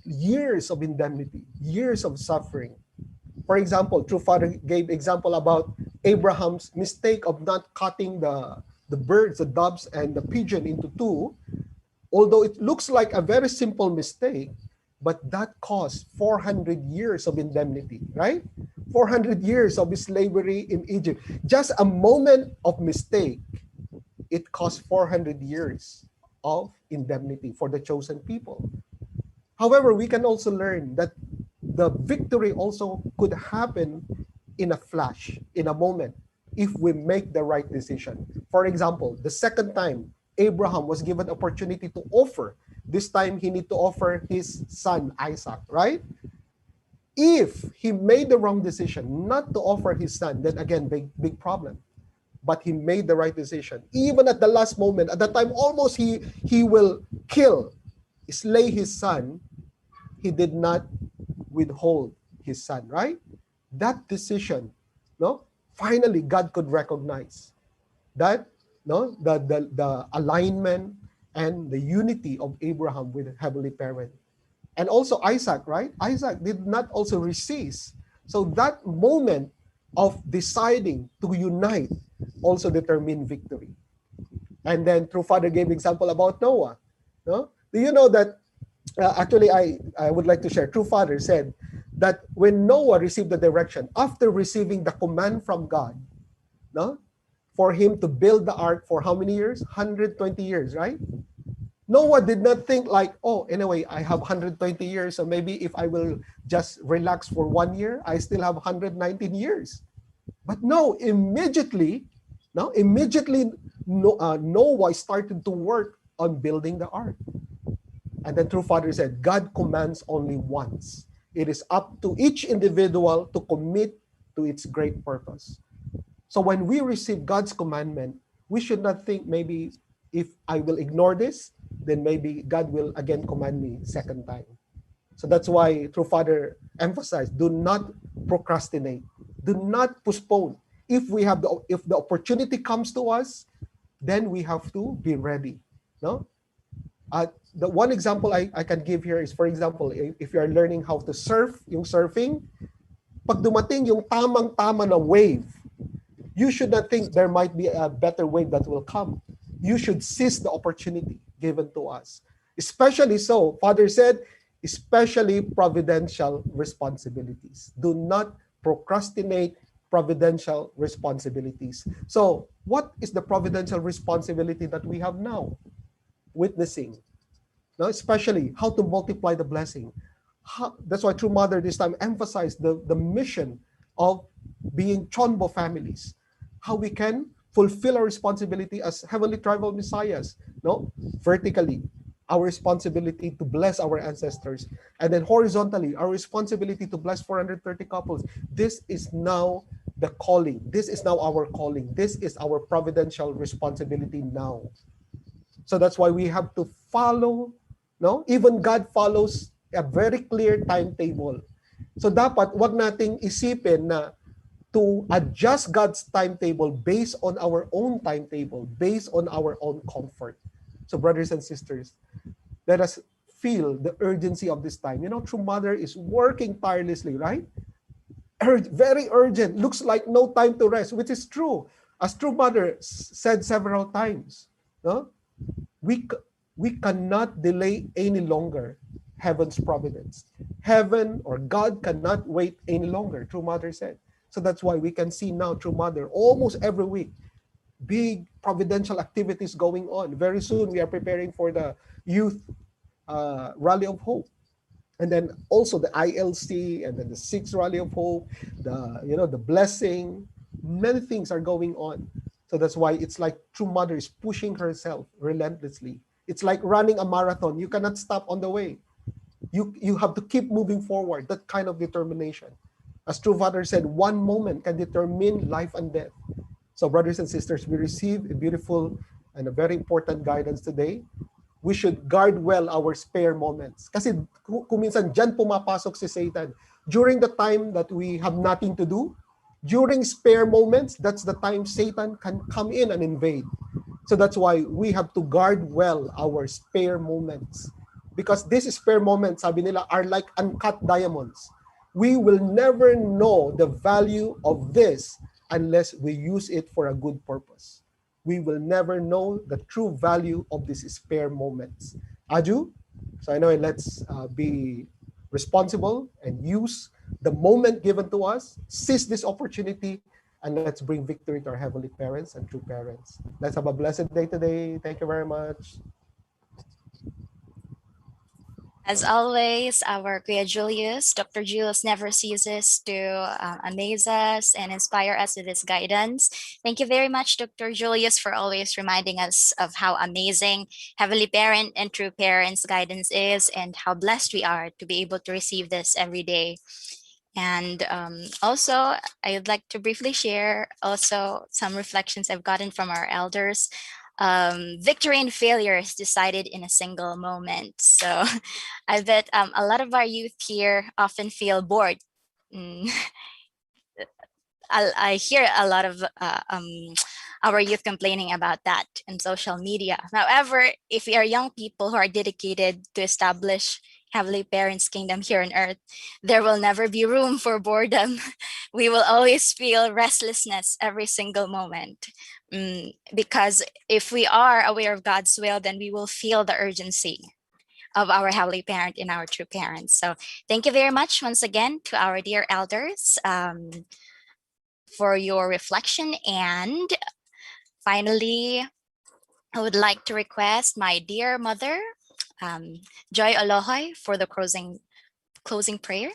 Years of indemnity, years of suffering. For example, True Father gave example about Abraham's mistake of not cutting the birds, the doves, and the pigeon into two, although it looks like a very simple mistake, but that cost 400 years of indemnity, right? 400 years of slavery in Egypt. Just a moment of mistake, it cost 400 years of indemnity for the chosen people. However, we can also learn that the victory also could happen in a flash, in a moment, if we make the right decision. For example, the second time Abraham was given opportunity to offer, this time he need to offer his son Isaac, right? If he made the wrong decision not to offer his son, then again, big problem. But he made the right decision. Even at the last moment, at the time almost he will slay his son, he did not withhold his son, right? That decision, no? Finally, God could recognize that, no, the alignment and the unity of Abraham with Heavenly Parent. And also Isaac, right? Isaac did not also resist. So that moment of deciding to unite also determined victory. And then True Father gave example about Noah. No? Do you know that, actually I would like to share, True Father said that when Noah received the direction, after receiving the command from God, no, for him to build the ark for how many years? 120 years, right? Noah did not think like, oh, anyway, I have 120 years, so maybe if I will just relax for 1 year, I still have 119 years. But no, immediately Noah started to work on building the ark. And then True Father said, God commands only once. It is up to each individual to commit to its great purpose. So when we receive God's commandment, we should not think maybe if I will ignore this, then maybe God will again command me second time. So that's why True Father emphasized, do not procrastinate. Do not postpone. If the opportunity comes to us, then we have to be ready. No? The one example I can give here is, for example, if you are learning how to surf, yung surfing, pag dumating yung tamang-tama na wave, you should not think there might be a better wave that will come. You should seize the opportunity given to us. Especially so, Father said, especially providential responsibilities. Do not procrastinate providential responsibilities. So, what is the providential responsibility that we have now? Witnessing. Now, especially how to multiply the blessing. That's why True Mother this time emphasized the mission of being Chonbo families. How we can fulfill our responsibility as Heavenly Tribal Messiahs. No? Vertically, our responsibility to bless our ancestors. And then horizontally, our responsibility to bless 430 couples. This is now the calling. This is now our calling. This is our providential responsibility now. So that's why we have to follow, no? Even God follows a very clear timetable. So dapat wag nating isipin na to adjust God's timetable based on our own timetable, based on our own comfort. So brothers and sisters, let us feel the urgency of this time. You know, True Mother is working tirelessly, right? Very urgent. Looks like no time to rest, which is true. As True Mother said several times, no? We cannot delay any longer heaven's providence. Heaven or God cannot wait any longer, True Mother said. So that's why we can see now True Mother almost every week, big providential activities going on. Very soon we are preparing for the youth Rally of Hope. And then also the ILC, and then the 6th Rally of Hope, the blessing, many things are going on. So that's why it's like True Mother is pushing herself relentlessly. It's like running a marathon. You cannot stop on the way. You have to keep moving forward, that kind of determination. As True Father said, one moment can determine life and death. So brothers and sisters, we receive a beautiful and a very important guidance today. We should guard well our spare moments. Kasi kung minsan dyan pumapasok si Satan, during the time that we have nothing to do, during spare moments, that's the time Satan can come in and invade. So that's why we have to guard well our spare moments. Because these spare moments, sabi nila, are like uncut diamonds. We will never know the value of this unless we use it for a good purpose. We will never know the true value of these spare moments. Aju, so anyway, let's be responsible and use the moment given to us, seize this opportunity, and let's bring victory to our heavenly parents and true parents. Let's have a blessed day today. Thank you very much. As always, our Kuya Julius, Dr. Julius never ceases to amaze us and inspire us with his guidance. Thank you very much, Dr. Julius, for always reminding us of how amazing Heavenly Parent and True Parents guidance is and how blessed we are to be able to receive this every day. And also, I would like to briefly share also some reflections I've gotten from our elders. Victory and failure is decided in a single moment. So I bet a lot of our youth here often feel bored. Mm, I hear a lot of our youth complaining about that in social media. However, if we are young people who are dedicated to establish Heavenly Parents' kingdom here on earth, there will never be room for boredom. We will always feel restlessness every single moment. Because if we are aware of God's will, then we will feel the urgency of our Heavenly Parent and our true parents. So thank you very much once again to our dear elders for your reflection. And finally, I would like to request my dear mother, Joy Alohoy, for the closing prayer.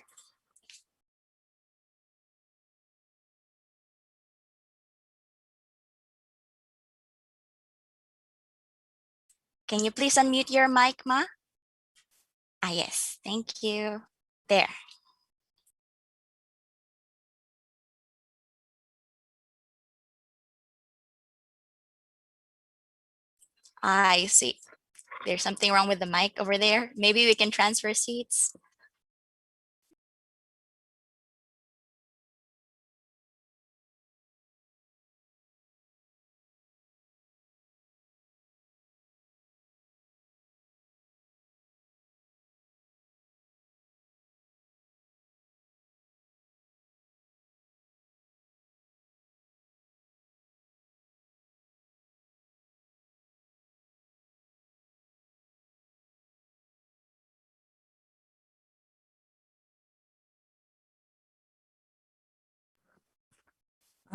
Can you please unmute your mic, Ma? Ah, yes, thank you. There. I see. There's something wrong with the mic over there. Maybe we can transfer seats.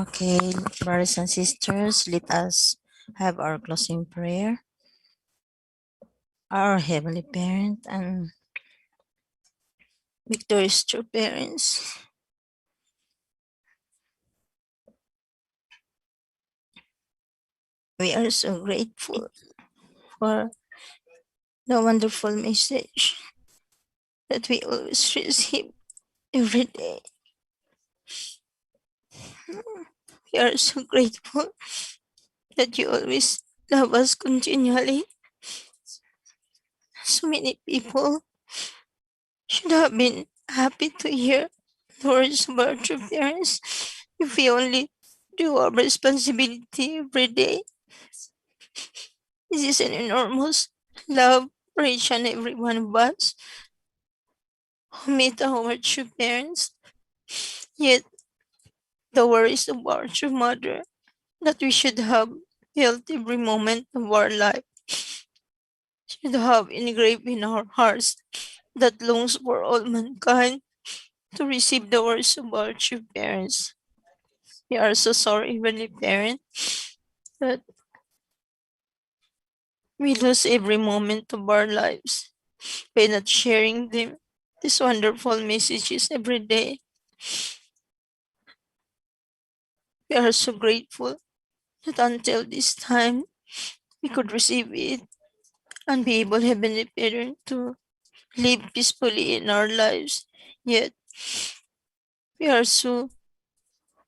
Okay, brothers and sisters, let us have our closing prayer. Our Heavenly Parent and victorious true parents, we are so grateful for the wonderful message that we always receive every day. We are so grateful that you always love us continually. So many people should have been happy to hear the words of our true parents if we only do our responsibility every day. This is an enormous love for each and every one of us who meet our true parents. Yet the worries of our true mother that we should have felt every moment of our life should have engraved in our hearts that longs for all mankind to receive the words of our true parents. We are so sorry, Heavenly Parent, that we lose every moment of our lives by not sharing them, these wonderful messages every day. We are so grateful that until this time we could receive it and be able, Heavenly Parent, to live peacefully in our lives. Yet we are so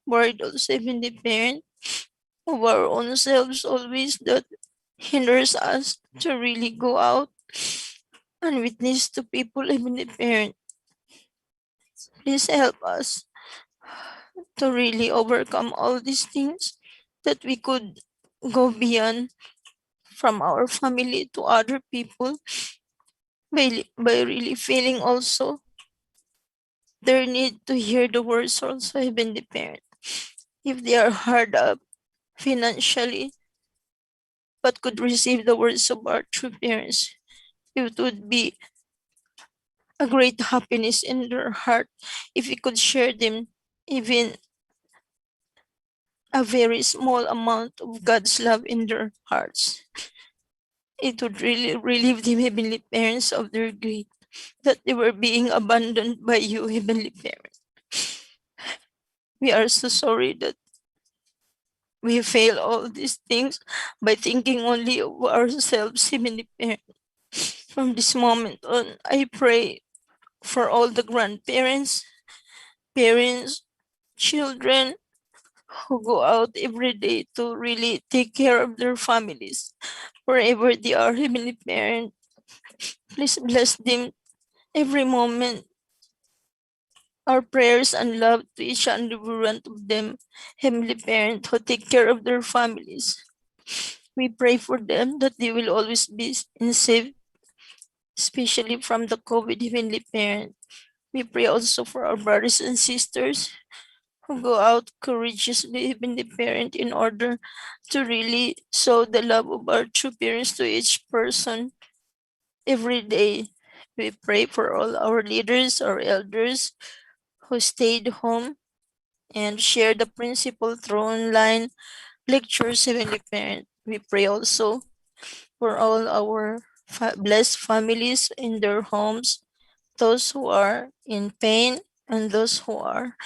worried also, Heavenly Parent, of our own selves always that hinders us to really go out and witness to people, Heavenly Parent. Please help us to really overcome all these things, that we could go beyond from our family to other people by really feeling also their need to hear the words also, Heavenly Parent. if they are hard up financially but could receive the words of our true parents, it would be a great happiness in their heart if we could share them even a very small amount of God's love in their hearts. It would really relieve the Heavenly Parents of their grief that they were being abandoned by you, Heavenly Parent. We are so sorry that we fail all these things by thinking only of ourselves, Heavenly Parent. From this moment on, I pray for all the grandparents, parents, children who go out every day to really take care of their families. Wherever they are, Heavenly Parent, please bless them every moment. Our prayers and love to each and every one of them, Heavenly Parent, who take care of their families. We pray for them that they will always be safe, especially from the COVID, Heavenly Parent. We pray also for our brothers and sisters who go out courageously, Heavenly Parent, in order to really show the love of our true parents to each person every day. We pray for all our leaders, our elders who stayed home and share the principle through online lectures, Heavenly Parent. We pray also for all our blessed families in their homes, those who are in pain and those who are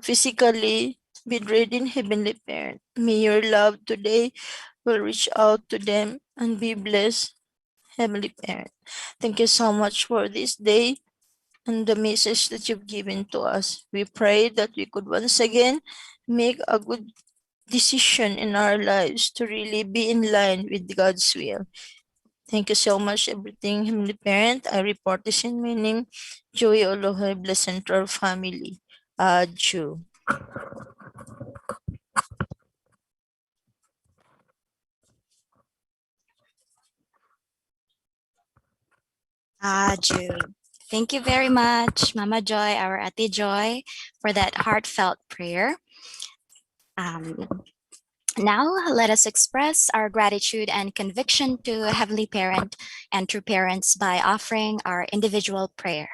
physically bedridden, Heavenly Parent. May your love today will reach out to them and be blessed, Heavenly Parent. Thank you so much for this day and the message that you've given to us. We pray that we could once again make a good decision in our lives to really be in line with God's will. Thank you so much, everything, Heavenly Parent. I report this in my name, Joey Olohe, Bless Central Family. Adju. Aju. Thank you very much, Mama Joy, our Ate Joy, for that heartfelt prayer. Now, let us express our gratitude and conviction to Heavenly Parent and true parents by offering our individual prayer.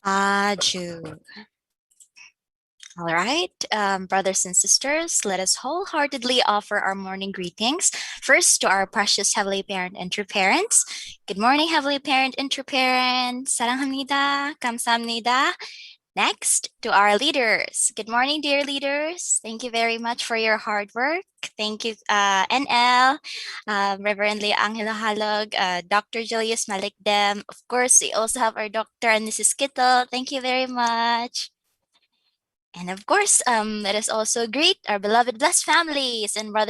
Aju. All right, brothers and sisters, let us wholeheartedly offer our morning greetings. First, to our precious Heavenly Parent and true parents. Good morning, Heavenly Parent and true parents. 사랑합니다. 감사합니다. Next, to our leaders. Good morning, dear leaders. Thank you very much for your hard work. Thank you, NL, Reverend Lea Angela Halog, Dr. Julius Malikdem. Of course, we also have our Dr. and Mrs. Kittle. Thank you very much. And of course, let us also greet our beloved blessed families and brothers